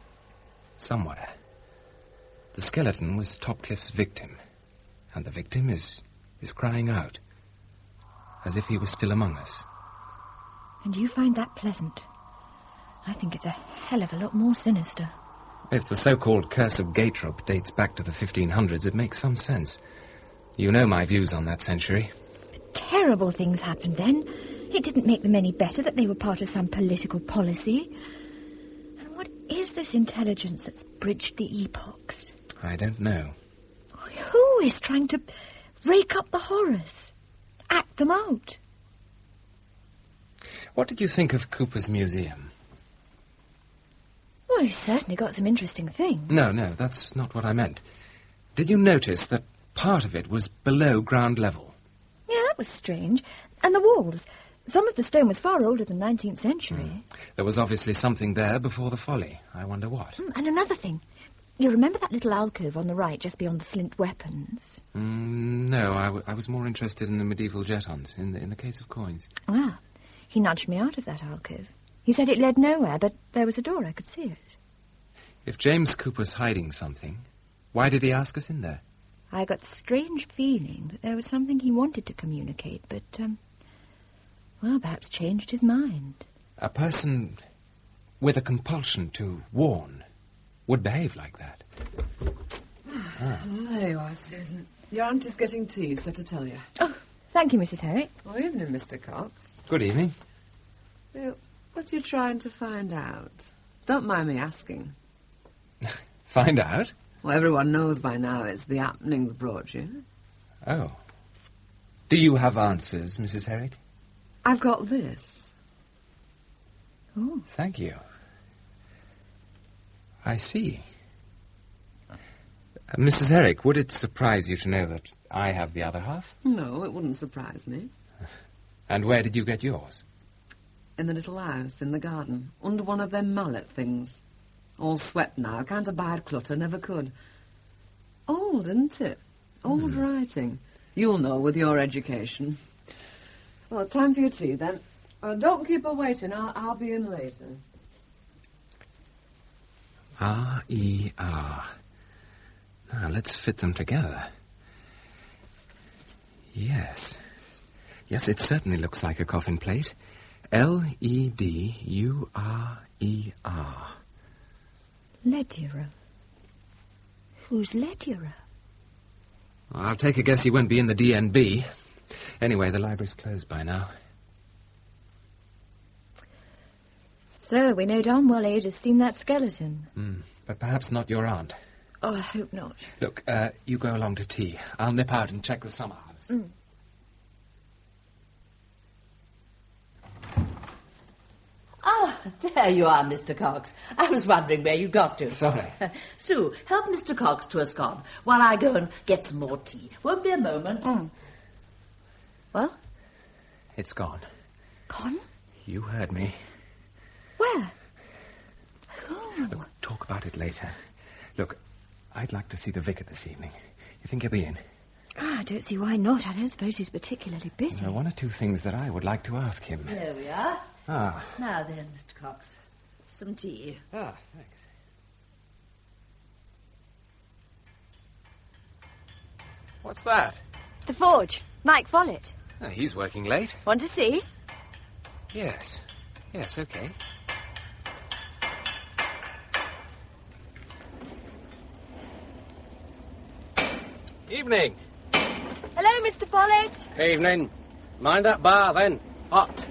somewhere. The skeleton was Topcliffe's victim, and the victim is crying out, as if he was still among us. And you find that pleasant? I think it's a hell of a lot more sinister. If the so-called curse of Gaetrup dates back to the 1500s, it makes some sense. You know my views on that century. Terrible things happened then. It didn't make them any better that they were part of some political policy. And what is this intelligence that's bridged the epochs? I don't know. Who is trying to rake up the horrors? Act them out? What did you think of Cooper's museum? Well, he's certainly got some interesting things. No, that's not what I meant. Did you notice that part of it was below ground level? Yeah, that was strange. And the walls. Some of the stone was far older than 19th century. There was obviously something there before the folly. I wonder what. And another thing. You remember that little alcove on the right, just beyond the flint weapons? No, I was more interested in the medieval jetons, in the case of coins. Ah, he nudged me out of that alcove. He said it led nowhere, but there was a door, I could see it. If James Cooper's hiding something, why did he ask us in there? I got the strange feeling that there was something he wanted to communicate, but, well, perhaps changed his mind. A person with a compulsion to warn would behave like that. There you are, Susan. Your aunt is getting tea, so to tell you. Oh, thank you, Mrs. Herrick. Well, evening, Mr. Cox. Good evening. Well, what are you trying to find out? Don't mind me asking. Find out? Well, everyone knows by now it's the happenings brought you. Oh. Do you have answers, Mrs. Herrick? I've got this. Oh. Thank you. I see. Mrs. Herrick, would it surprise you to know that I have the other half? No, it wouldn't surprise me. And where did you get yours? In the little house in the garden, under one of them mallet things. All swept now, can't abide clutter, never could. Old, isn't it? Old writing. You'll know with your education. Well, time for your tea, then. Don't keep her waiting, I'll be in later. R-E-R. Now, let's fit them together. Yes. Yes, it certainly looks like a coffin plate. L-E-D-U-R-E-R. Ledura. Who's Ledura? I'll take a guess he won't be in the DNB. Anyway, the library's closed by now. So, we know darn well Ade has seen that skeleton. But perhaps not your aunt. Oh, I hope not. Look, you go along to tea. I'll nip out and check the summer house. Ah, there you are, Mr. Cox. I was wondering where you got to. Sorry. Sue, help Mr. Cox to escort while I go and get some more tea. Won't be a moment. Well? It's gone. Gone? You heard me. Where? Look, talk about it later. Look, I'd like to see the vicar this evening. You think he'll be in? I don't see why not. I don't suppose he's particularly busy. There are one or two things that I would like to ask him. There we are. Ah. Now then, Mr. Cox, some tea. Ah, thanks. What's that? The forge. Mike Follett. Oh, he's working late. Want to see? Yes. Yes, okay. Evening. Hello, Mr. Follett. Evening. Mind that bar, then. Hot.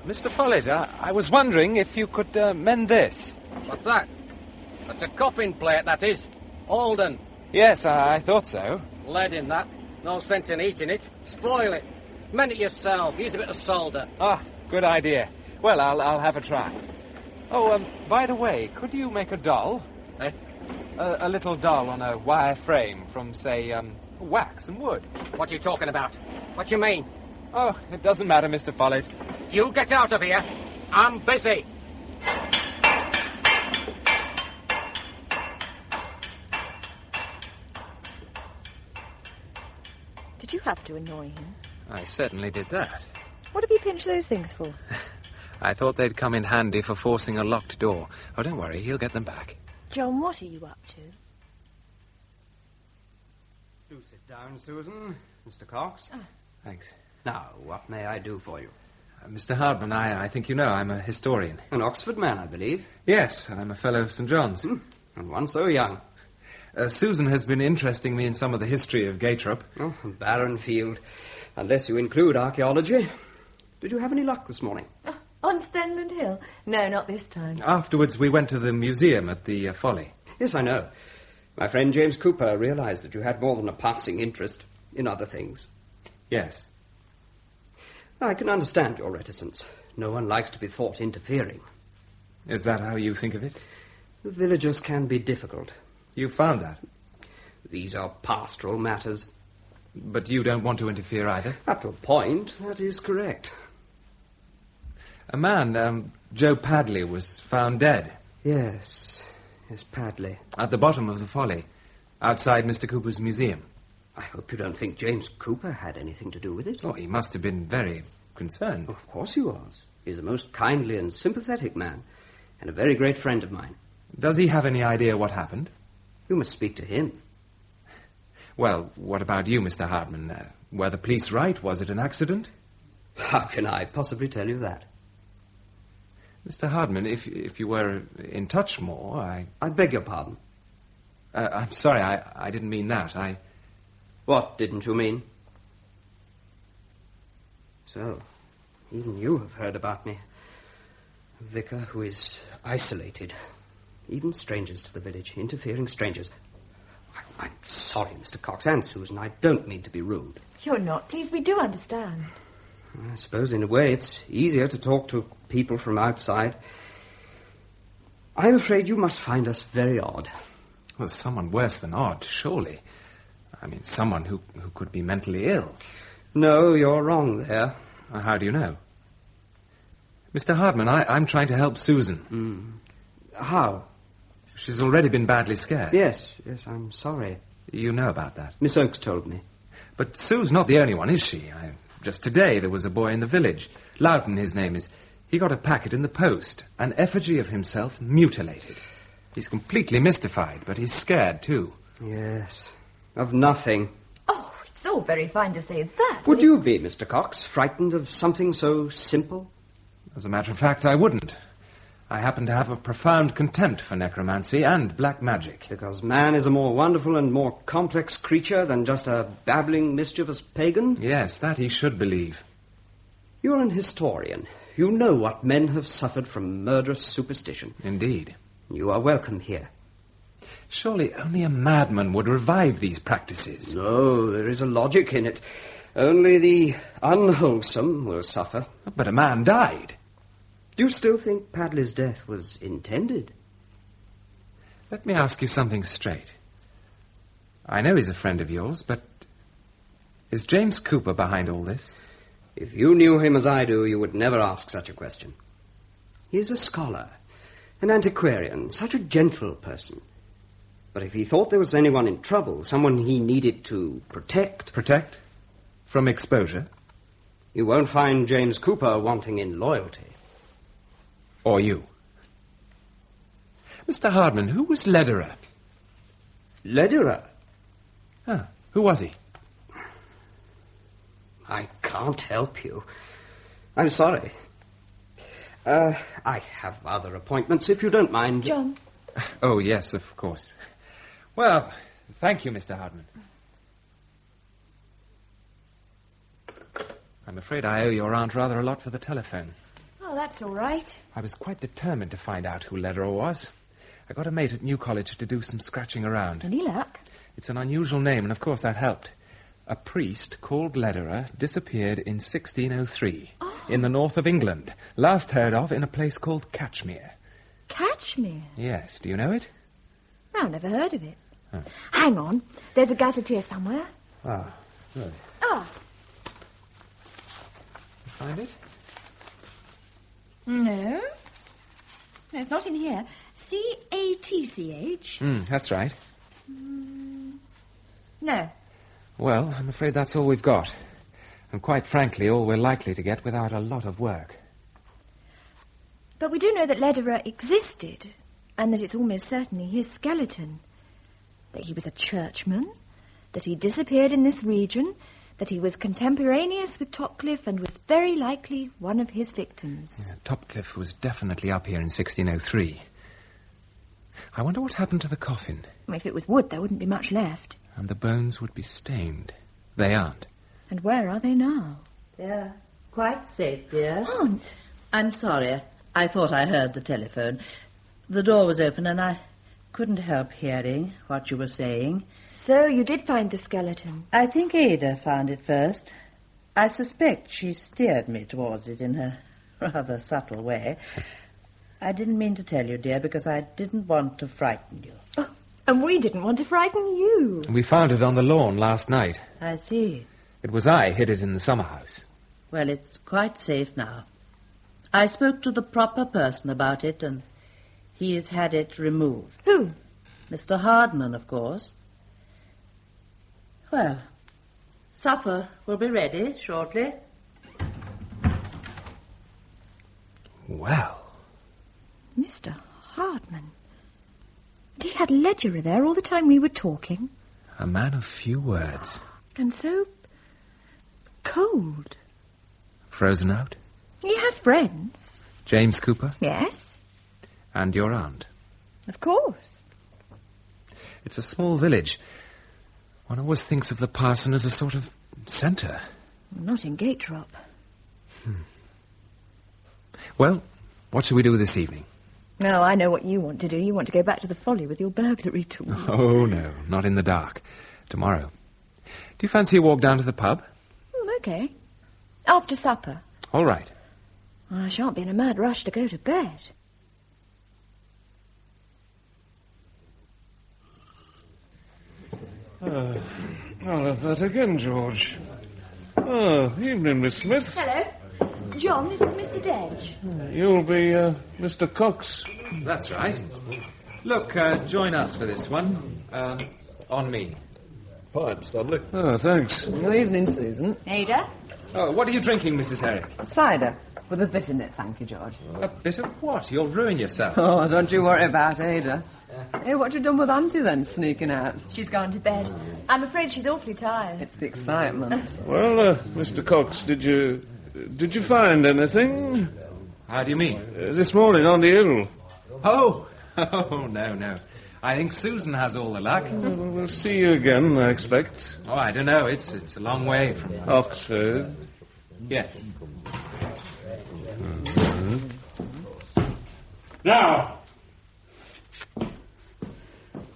Mr. Follett, I was wondering if you could mend this. What's that? That's a coffin plate, that is. Alden. Yes, I thought so. Lead in that. No sense in eating it. Spoil it. Mend it yourself. Use a bit of solder. Ah, good idea. Well, I'll have a try. Oh, by the way, could you make a doll? Eh? A little doll on a wire frame from, say, wax and wood. What you talking about? What you mean? Oh, it doesn't matter, Mr. Follett. You get out of here. I'm busy. Did you have to annoy him? I certainly did that. What have you pinched those things for? I thought they'd come in handy for forcing a locked door. Oh, don't worry, he'll get them back. John, what are you up to? Do sit down, Susan. Mr. Cox. Thanks. Now, what may I do for you? Mr. Hardman, I think you know I'm a historian. An Oxford man, I believe. Yes, and I'm a fellow of St. John's. And one so young. Susan has been interesting me in some of the history of Gaytrup. Oh, barren field, unless you include archaeology. Did you have any luck this morning? On Stenland Hill? No, not this time. Afterwards, we went to the museum at the Folly. Yes, I know. My friend James Cooper realized that you had more than a passing interest in other things. Yes. I can understand your reticence. No one likes to be thought interfering. Is that how you think of it? The villagers can be difficult. You found that? These are pastoral matters. But you don't want to interfere either? Up to a point, that is correct. A man, Joe Padley, was found dead. Yes, Padley. At the bottom of the Folly, outside Mr. Cooper's museum. I hope you don't think James Cooper had anything to do with it. Oh, he must have been very concerned. Of course he was. He's a most kindly and sympathetic man, and a very great friend of mine. Does he have any idea what happened? You must speak to him. Well, what about you, Mr. Hardman? Were the police right? Was it an accident? How can I possibly tell you that? Mr. Hardman, if you were in touch more, I beg your pardon. I'm sorry, I didn't mean that. What didn't you mean? So, even you have heard about me. A vicar who is isolated. Even strangers to the village, interfering strangers. I'm sorry, Mr. Cox and Susan. I don't mean to be rude. You're not. Please, we do understand. I suppose, in a way, it's easier to talk to people from outside. I'm afraid you must find us very odd. Well, someone worse than odd, surely. I mean, someone who could be mentally ill. No, you're wrong there. How do you know? Mr. Hardman, I'm trying to help Susan. How? She's already been badly scared. Yes, I'm sorry. You know about that? Miss Oakes told me. But Sue's not the only one, is she? Just today there was a boy in the village. Loudon, his name is. He got a packet in the post. An effigy of himself mutilated. He's completely mystified, but he's scared, too. Yes. Of nothing. Oh, it's all very fine to say that. Would you be, Mr. Cox, frightened of something so simple? As a matter of fact, I wouldn't. I happen to have a profound contempt for necromancy and black magic. Because man is a more wonderful and more complex creature than just a babbling, mischievous pagan? Yes, that he should believe. You're an historian. You know what men have suffered from murderous superstition. Indeed. You are welcome here. Surely only a madman would revive these practices. No, there is a logic in it. Only the unwholesome will suffer. But a man died. Do you still think Padley's death was intended? Let me ask you something straight. I know he's a friend of yours, but is James Cooper behind all this? If you knew him as I do, you would never ask such a question. He is a scholar, an antiquarian, such a gentle person. But if he thought there was anyone in trouble, someone he needed to protect... Protect? From exposure? You won't find James Cooper wanting in loyalty. Or you? Mr. Hardman, who was Lederer? Lederer? Ah, who was he? I can't help you. I'm sorry. I have other appointments, if you don't mind. John. Oh, yes, of course. Well, thank you, Mr. Hardman. I'm afraid I owe your aunt rather a lot for the telephone. Oh, that's all right. I was quite determined to find out who Lederer was. I got a mate at New College to do some scratching around. Any luck? It's an unusual name, and of course that helped. A priest called Lederer disappeared in 1603 in the north of England. Last heard of in a place called Catchmere. Catchmere? Yes, do you know it? No, I never heard of it. Oh. Hang on. There's a gazetteer somewhere. Ah, good. Oh. You find it? No. No, it's not in here. C-A-T-C-H. That's right. No. Well, I'm afraid that's all we've got. And quite frankly, all we're likely to get without a lot of work. But we do know that Lederer existed, and that it's almost certainly his skeleton. That he was a churchman, that he disappeared in this region, that he was contemporaneous with Topcliffe and was very likely one of his victims. Yeah, Topcliffe was definitely up here in 1603. I wonder what happened to the coffin. If it was wood, there wouldn't be much left. And the bones would be stained. They aren't. And where are they now? They're quite safe, dear. Aunt! I'm sorry. I thought I heard the telephone. The door was open and I couldn't help hearing what you were saying. So you did find the skeleton? I think Ada found it first. I suspect she steered me towards it in her rather subtle way. I didn't mean to tell you, dear, because I didn't want to frighten you. Oh, and we didn't want to frighten you. We found it on the lawn last night. I see. It was I hid it in the summer house. Well, it's quite safe now. I spoke to the proper person about it, and he has had it removed. Who? Mr. Hardman, of course. Well, supper will be ready shortly. Well. Mr. Hardman. He had Lederer there all the time we were talking. A man of few words. And so cold. Frozen out? He has friends. James Cooper? Yes. And your aunt? Of course. It's a small village. One always thinks of the parson as a sort of centre. Not in Gatedrop. Well, what shall we do this evening? No, I know what you want to do. You want to go back to the folly with your burglary tool. Oh, no, not in the dark. Tomorrow. Do you fancy a walk down to the pub? Okay. After supper. All right. I shan't be in a mad rush to go to bed. I'll have that again, George. Oh, evening, Miss Smith. Hello. John, this is Mr. Dedge. You'll be Mr. Cox. That's right. Look, join us for this one. On me. Fine, Studley. Oh, thanks. Good evening, Susan. Ada? Oh, what are you drinking, Mrs. Herrick? Cider, with a bit in it, thank you, George. A bit of what? You'll ruin yourself. Oh, don't you worry about Ada. Hey, what you done with Auntie then, sneaking out? She's gone to bed. I'm afraid she's awfully tired. It's the excitement. Well, Mr. Cox, did you find anything? How do you mean? This morning on the hill. Oh, no. I think Susan has all the luck. We'll see you again, I expect. Oh, I don't know. It's a long way from Oxford. Yes.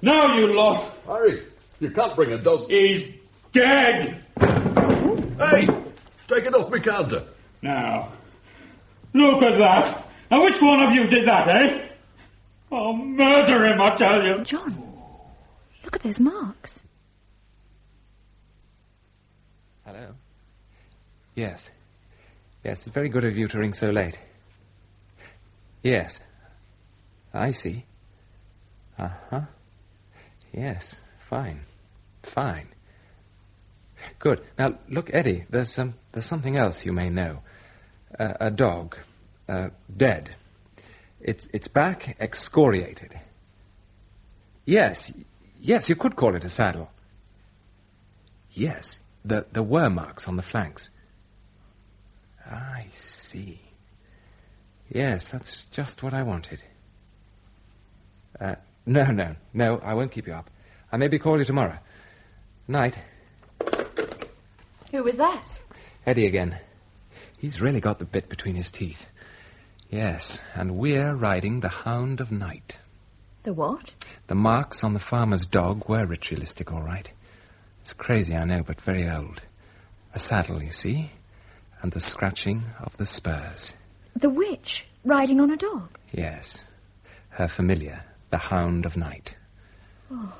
Now, you lot. Harry, you can't bring a dog. He's dead. Hey, take it off me counter. Now, look at that. And which one of you did that, eh? I'll murder him, I tell you. John, look at those marks. Hello? Yes. Yes, it's very good of you to ring so late. Yes. I see. Uh-huh. Yes, fine. Fine. Good. Now, look, Eddie, there's something else you may know. A dog. Dead. Its back excoriated. Yes, you could call it a saddle. Yes, there were marks on the flanks. I see. Yes, that's just what I wanted. No, I won't keep you up. I maybe call you tomorrow. Night. Who was that? Eddie again. He's really got the bit between his teeth. Yes, and we're riding the Hound of Night. The what? The marks on the farmer's dog were ritualistic, all right. It's crazy, I know, but very old. A saddle, you see, and the scratching of the spurs. The witch riding on a dog? Yes. Her familiar, the Hound of Night. Oh,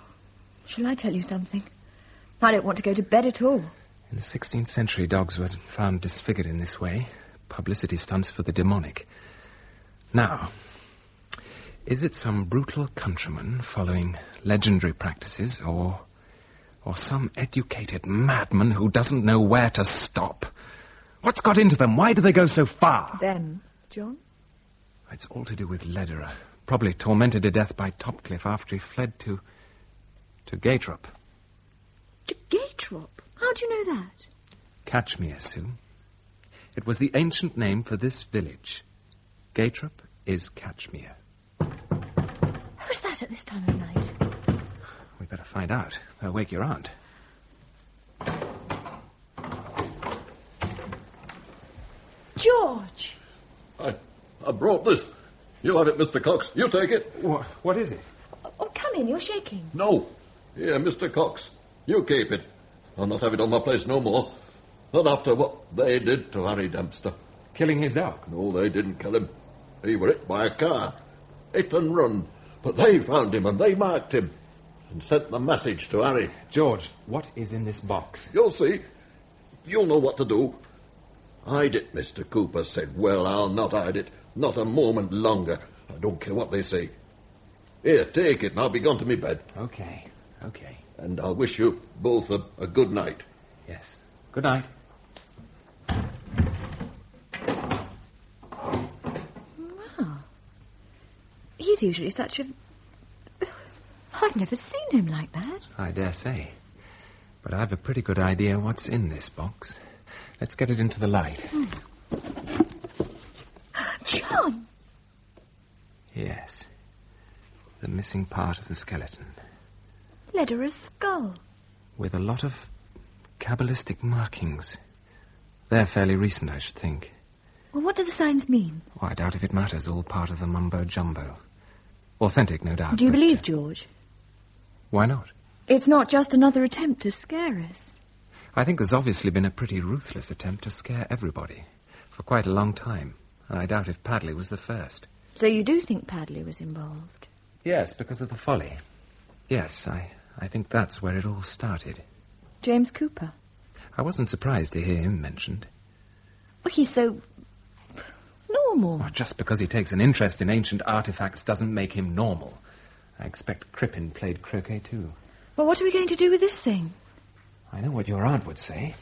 shall I tell you something? I don't want to go to bed at all. In the 16th century, dogs were found disfigured in this way. Publicity stunts for the demonic. Now, is it some brutal countryman following legendary practices, or some educated madman who doesn't know where to stop? What's got into them? Why do they go so far? Them, John? It's all to do with Lederer. Probably tormented to death by Topcliffe after he fled to Gaytrop. To Gaytrop? How do you know that? Catchmere, Sue. It was the ancient name for this village. Gaytrop is Catchmere. Who's that at this time of night? We better find out. They'll wake your aunt. George! I brought this. You have it, Mr. Cox. You take it. What is it? Oh, come in. You're shaking. No. Here, Mr. Cox. You keep it. I'll not have it on my place no more. Not after what they did to Harry Dempster. Killing his dog? No, they didn't kill him. He were hit by a car. Hit and run. But they found him and they marked him and sent the message to Harry. George, what is in this box? You'll see. You'll know what to do. Hide it, Mr. Cooper said. Well, I'll not hide it. Not a moment longer. I don't care what they say. Here, take it and I'll be gone to me bed. Okay. And I'll wish you both a good night. Yes. Good night. Wow. He's usually such a... I've never seen him like that. I dare say. But I've a pretty good idea what's in this box. Let's get it into the light. John! Yes. The missing part of the skeleton. Lederer's skull. With a lot of Kabbalistic markings. They're fairly recent, I should think. Well, what do the signs mean? Oh, I doubt if it matters. All part of the mumbo-jumbo. Authentic, no doubt. Do you believe George? Why not? It's not just another attempt to scare us. I think there's obviously been a pretty ruthless attempt to scare everybody. For quite a long time. And I doubt if Padley was the first. So you do think Padley was involved? Yes, because of the folly. Yes, I think that's where it all started. James Cooper? I wasn't surprised to hear him mentioned. Well, he's so... normal. Well, just because he takes an interest in ancient artifacts doesn't make him normal. I expect Crippen played croquet too. Well, what are we going to do with this thing? I know what your aunt would say.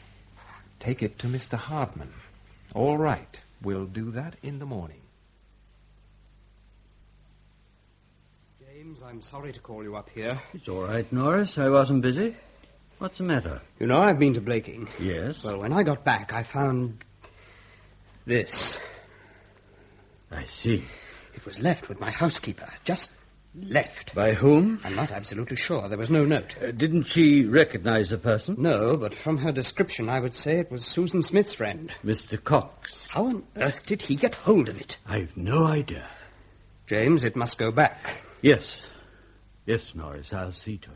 Take it to Mr. Hardman. All right, we'll do that in the morning. James, I'm sorry to call you up here. It's all right, Norris. I wasn't busy. What's the matter? You know, I've been to Blaking. Yes? Well, when I got back, I found this. I see. It was left with my housekeeper. Just left. By whom? I'm not absolutely sure. There was no note. Didn't she recognize the person? No, but from her description, I would say it was Susan Smith's friend. Mr. Cox. How on earth did he get hold of it? I've no idea. James, it must go back. Yes. Yes, Norris, I'll see to it.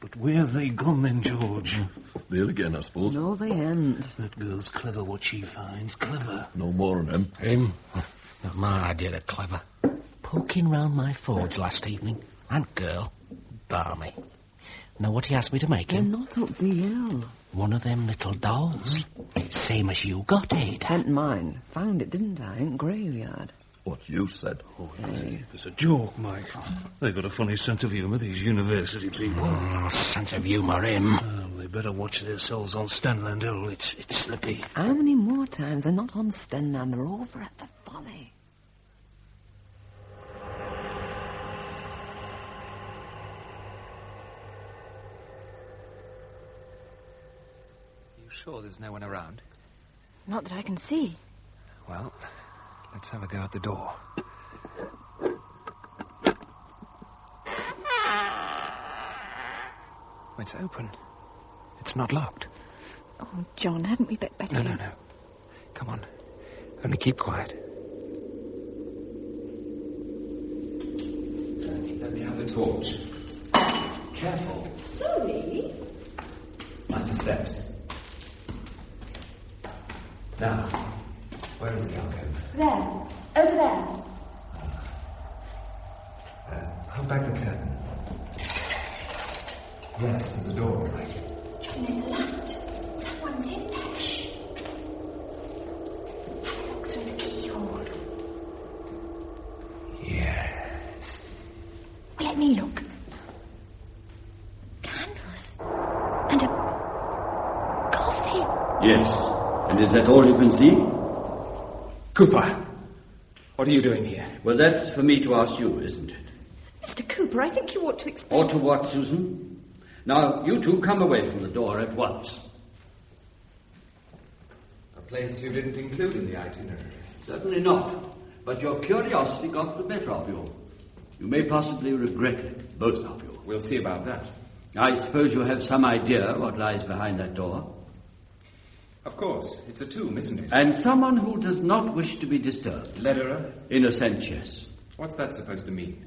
But where have they gone then, George? There again, I suppose. No, they ain't. That girl's clever what she finds. Clever. No more on him. Him? Not my idea of clever. Poking round my forge last evening. And girl, balmy. Know what he asked me to make They're him? not up the hill. One of them little dolls. Same as you got, Ada. Tent mine. Found it, didn't I, in graveyard. What you said. Oh, it's a joke, Mike. They've got a funny sense of humour, these university people. Sense of humour, him. They better watch themselves on Stanland Hill. It's slippy. How many more times they're not on Stenland? They're over at the Folly. You sure there's no one around? Not that I can see. Well, let's have a go at the door. It's open. It's not locked. Oh, John, hadn't we better... No. Come on. Only keep quiet. Let me have the torch. Careful. Sorry. Mind the steps. Now, where is the alcove? There. Over there. Hold back the curtain. Yes, there's a door, all right. And there's that. Someone's in there. Shh. Have a look through the keyhole. Yes. Let me look. Candles. And a coffin. Yes. And is that all you can see? Cooper, what are you doing here? Well, that's for me to ask you, isn't it? Mr. Cooper, I think you ought to explain... Or to what, Susan? Now, you two come away from the door at once. A place you didn't include in the itinerary. Certainly not. But your curiosity got the better of you. You may possibly regret it, both of you. We'll see about that. I suppose you have some idea what lies behind that door. Of course. It's a tomb, isn't it? And someone who does not wish to be disturbed. Lederer? In a sense, yes. What's that supposed to mean?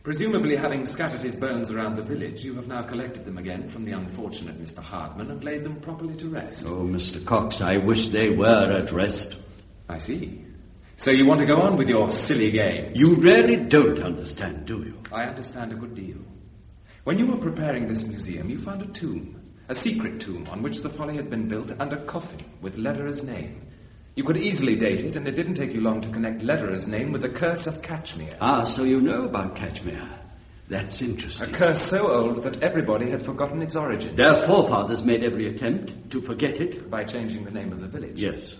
Presumably, having scattered his bones around the village, you have now collected them again from the unfortunate Mr. Hardman and laid them properly to rest. Oh, Mr. Cox, I wish they were at rest. I see. So you want to go on with your silly games? You really don't understand, do you? I understand a good deal. When you were preparing this museum, you found a tomb, a secret tomb on which the Folly had been built, and a coffin with Lederer's name. You could easily date it, and it didn't take you long to connect Lederer's name with the curse of Catchmere. Ah, so you know about Catchmere. That's interesting. A curse so old that everybody had forgotten its origins. Their forefathers made every attempt to forget it. By changing the name of the village? Yes.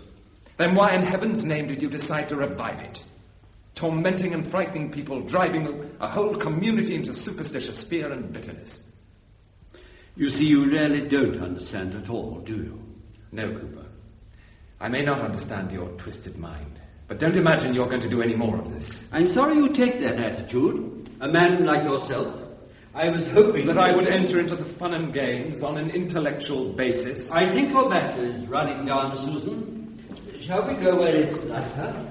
Then why in heaven's name did you decide to revive it? Tormenting and frightening people, driving a whole community into superstitious fear and bitterness. You see, you really don't understand at all, do you? No, Cooper. I may not understand your twisted mind, but don't imagine you're going to do any more of this. I'm sorry you take that attitude. A man like yourself. I was hoping... That I would enter into the fun and games on an intellectual basis. I think your battery is running down, Susan. Shall we go where it's lighter?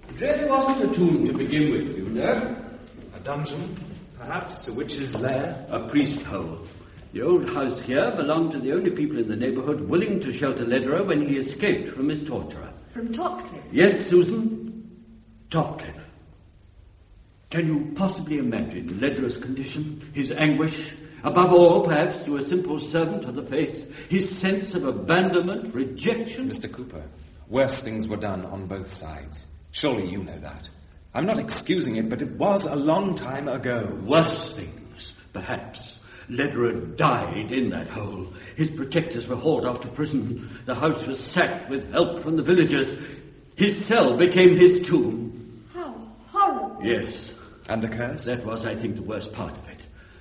It really wasn't a tomb to begin with, you know. A dungeon, perhaps, a witch's lair. A priest hole. The old house here belonged to the only people in the neighbourhood willing to shelter Lederer when he escaped from his torturer. From Topcliffe? Yes, Susan. Topcliffe. Can you possibly imagine Lederer's condition, his anguish, above all, perhaps, to a simple servant of the faith, his sense of abandonment, rejection? Mr. Cooper, worse things were done on both sides. Surely you know that. I'm not excusing it, but it was a long time ago. Worse things, perhaps. Lederer died in that hole. His protectors were hauled off to prison. The house was sacked with help from the villagers. His cell became his tomb. How horrible. Yes. And the curse? That was, I think, the worst part of it.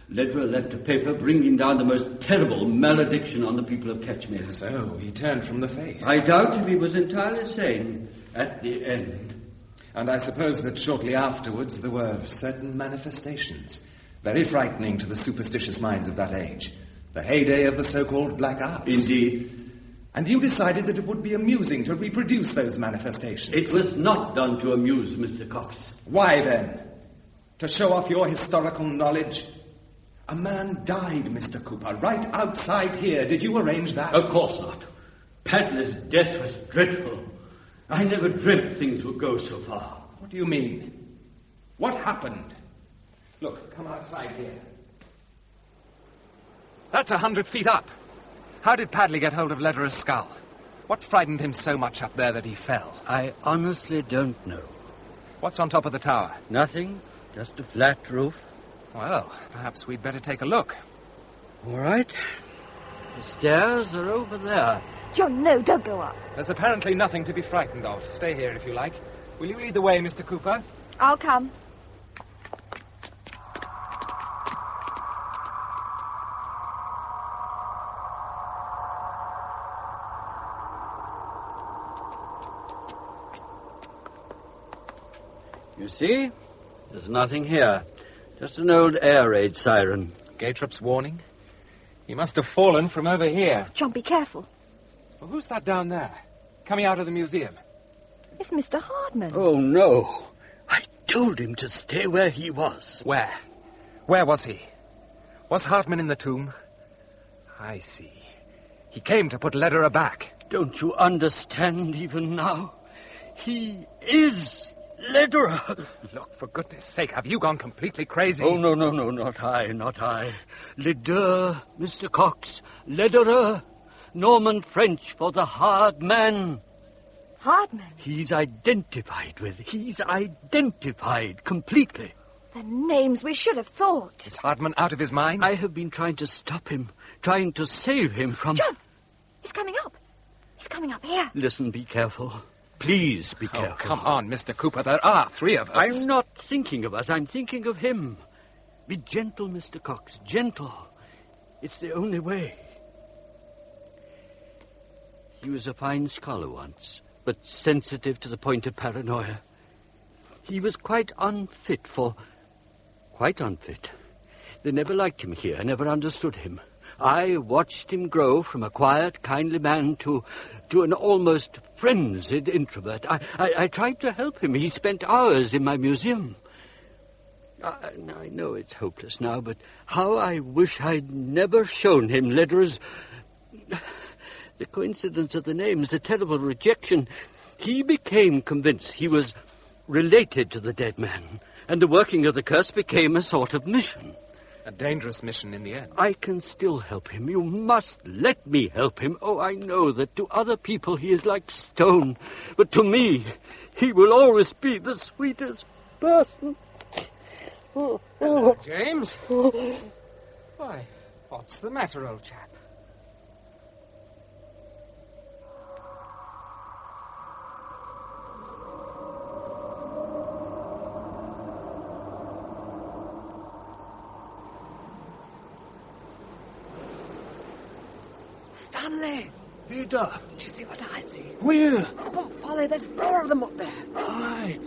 Lederer left a paper bringing down the most terrible malediction on the people of Catchmere. So, he turned from the faith. I doubt if he was entirely sane at the end. And I suppose that shortly afterwards there were certain manifestations, very frightening to the superstitious minds of that age. The heyday of the so-called black arts. Indeed. And you decided that it would be amusing to reproduce those manifestations. It was not done to amuse, Mr. Cox. Why then? To show off your historical knowledge? A man died, Mr. Cooper, right outside here. Did you arrange that? Of course not. Padley's death was dreadful. I never dreamt things would go so far. What do you mean? What happened? Look, come outside here. That's 100 feet up. How did Padley get hold of Lederer's skull? What frightened him so much up there that he fell? I honestly don't know. What's on top of the tower? Nothing. Just a flat roof. Well, perhaps we'd better take a look. All right. The stairs are over there. John, no, don't go up. There's apparently nothing to be frightened of. Stay here if you like. Will you lead the way, Mr. Cooper? I'll come. You see? There's nothing here. Just an old air raid siren. Gatrop's warning? He must have fallen from over here. John, be careful. Well, who's that down there? Coming out of the museum? It's Mr. Hardman. Oh, no. I told him to stay where he was. Where? Where was he? Was Hardman in the tomb? I see. He came to put Lederer back. Don't you understand even now? He is Lederer. Look, for goodness sake, have you gone completely crazy? Oh, no, not I. Lederer, Mr. Cox. Lederer. Norman French for the hard man. Hardman? He's identified completely. The names we should have thought. Is Hardman out of his mind? I have been trying to stop him, trying to save him from... John, he's coming up. He's coming up here. Listen, be careful. Please be careful. Oh, come on, Mr. Cooper. There are 3 of us. I'm not thinking of us. I'm thinking of him. Be gentle, Mr. Cox. Gentle. It's the only way. He was a fine scholar once, but sensitive to the point of paranoia. He was quite unfit. They never liked him here, never understood him. I watched him grow from a quiet, kindly man to an almost frenzied introvert. I tried to help him. He spent hours in my museum. I know it's hopeless now, but how I wish I'd never shown him Lederer's... The coincidence of the names, the terrible rejection. He became convinced he was related to the dead man, and the working of the curse became a sort of mission. A dangerous mission in the end. I can still help him. You must let me help him. Oh, I know that to other people he is like stone, but to me he will always be the sweetest person. Hello, James. Why, what's the matter, old chap? Stanley! Peter! Do you see what I see? Where? Up on Folly, there's 4 of them up there. Aye.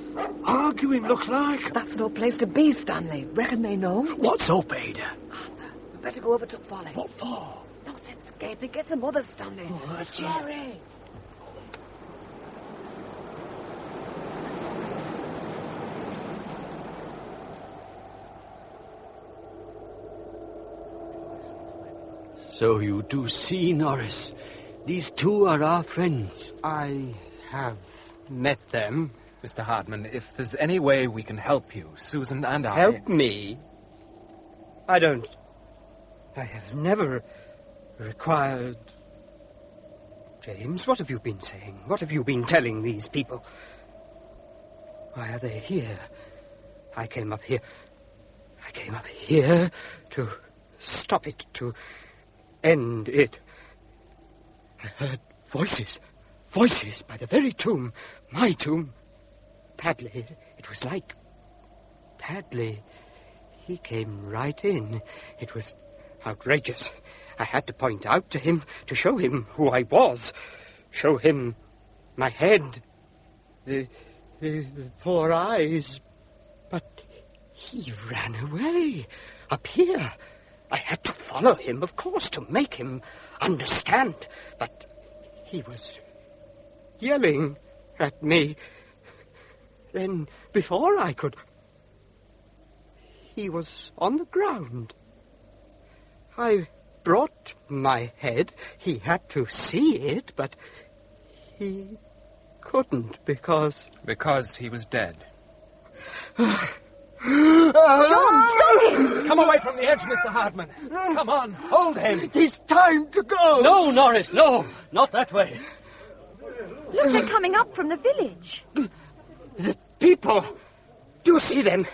Arguing, looks like. That's no place to be, Stanley. Reckon they know. What's up, Ada? Arthur, we better go over to Folly. What for? No sense gaping. Get some others, Stanley. All right, Jerry! So you do see, Norris. These 2 are our friends. I have met them. Mr. Hardman, if there's any way we can help you, Susan and I... Help me? I have never required... James, what have you been saying? What have you been telling these people? Why are they here? I came up here to stop it, to end it. I heard voices by the very tomb, my tomb. Padley, it was like Padley. He came right in. It was outrageous. I had to point out to him, to show him who I was, show him my head, the 4 eyes. But he ran away up here. I had to follow him, of course, to make him understand. But he was yelling at me. Then, before I could... He was on the ground. I brought my head. He had to see it, but he couldn't because... Because he was dead. Come away from the edge, Mr. Hartman. Come on, hold him. It is time to go. No, Norris, no. Not that way. Look, they're coming up from the village. The people. Do you see them?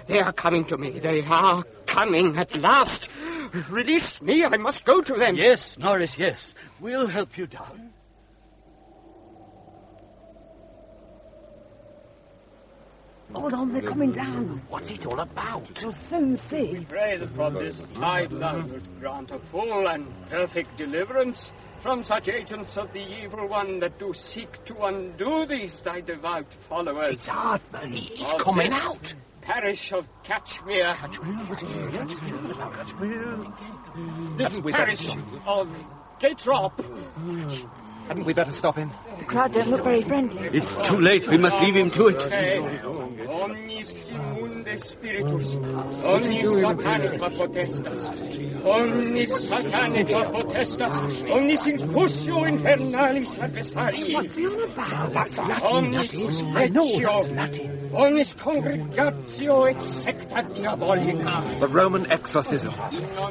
They are coming to me. They are coming at last. Release me. I must go to them. Yes, Norris, yes. We'll help you down. Hold on, they're coming down. What's it all about? We'll soon see. Pray that from this tide thou wilt grant a full and perfect deliverance from such agents of the evil one that do seek to undo these thy devout followers. It's Hartman. He's coming out. Parish of Catchmere. This parish of Gatrop. Hadn't we better stop him? The crowd don't look very friendly. It's too late. We must leave him to it. Omnis immunde spiritus, omnis satanica potestas, omnis satanica potestas, omnis incursio infernalis adversarii. What's he on about? That's Latin. Omnis lectio, omnis congregatio et secta diabolica. The Roman exorcism.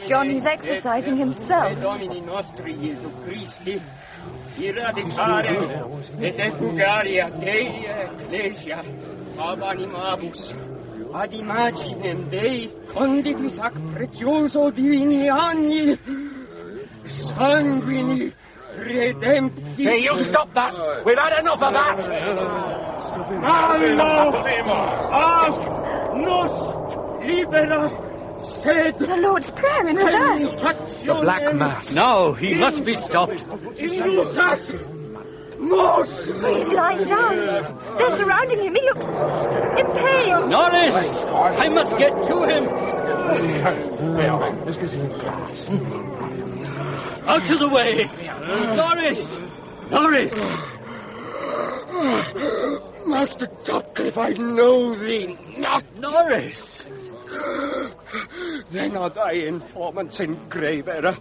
John is exercising himself. Domini nostri Iesu Christi, iradicare et effugaria Dei Ecclesia, ab animabus, ad imaginem Dei conditis ac precioso divini anni, sanguini redemptis. Hey, you stop that! We've had enough of that! Allo, ad nos libera sed. The Lord's Prayer in reverse. The Black Mass. Now, he must be stopped. Inducas nos. He's lying down. They're surrounding him. He looks impaled. Norris! I must get to him. Out of the way. Norris! Norris! Master Topcliffe, I know thee not. Norris! Then are thy informants in grave error,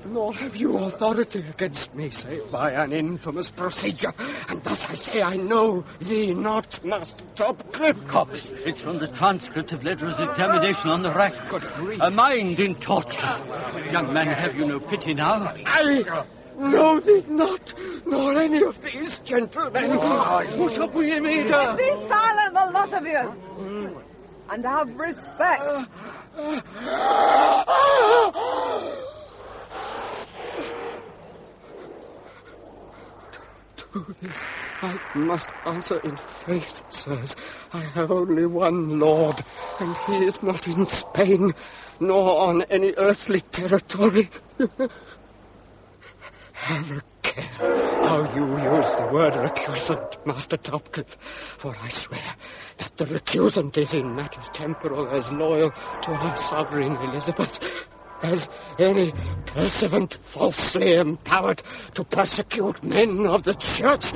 nor have you authority against me save by an infamous procedure. And thus I say I know thee not, Master Topcliffe. Cox, it's from the transcript of Ledger's examination on the rack. A mind in torture. Young man, have you no pity now? I know thee not, nor any of these gentlemen. Put up with me, Be silent, the lot of you. And have respect. To this I must answer in faith, sirs. I have only one Lord, and he is not in Spain, nor on any earthly territory. Have a care how you use the word recusant, Master Topcliffe, for I swear that the recusant is in matters temporal as loyal to our sovereign Elizabeth as any pursuant falsely empowered to persecute men of the church.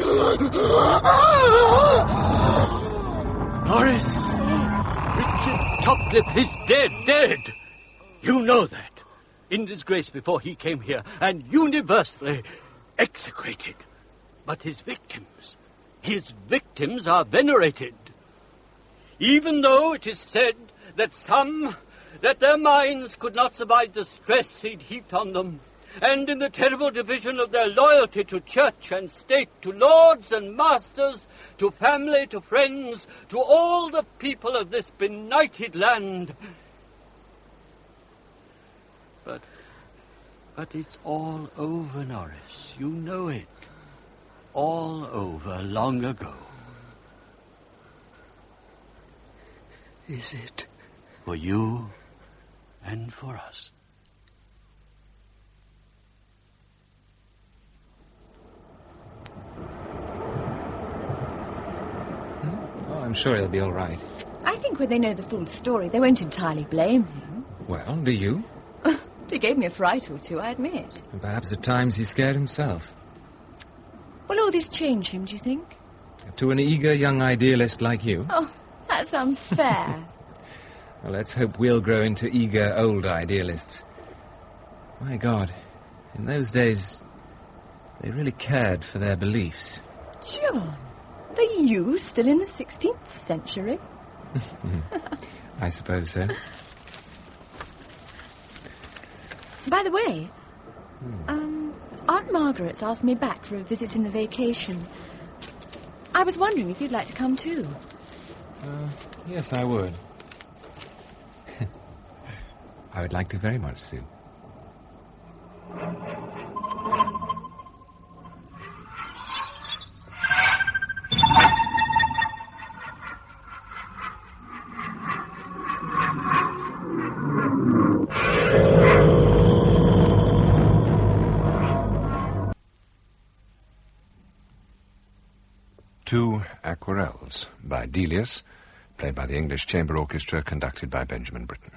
Norris! Richard Topcliffe is dead. You know that. In disgrace before he came here, and universally execrated. But his victims are venerated. Even though it is said that their minds could not survive the stress he'd heaped on them, and in the terrible division of their loyalty to church and state, to lords and masters, to family, to friends, to all the people of this benighted land. But it's all over, Norris. You know it. All over long ago. Is it? For you and for us. Oh, I'm sure he'll be all right. I think when they know the full story, they won't entirely blame him. Well, do you? He gave me a fright or two, I admit. And perhaps at times he scared himself. Will all this change him, do you think? To an eager young idealist like you? Oh, that's unfair. Well, let's hope we'll grow into eager old idealists. My God, in those days, they really cared for their beliefs. John, are you still in the 16th century? I suppose so. By the way, Aunt Margaret's asked me back for a visit in the vacation. I was wondering if you'd like to come too. Yes, I would. I would like to very much, Sue. Two Aquarelles by Delius, played by the English Chamber Orchestra, conducted by Benjamin Britten.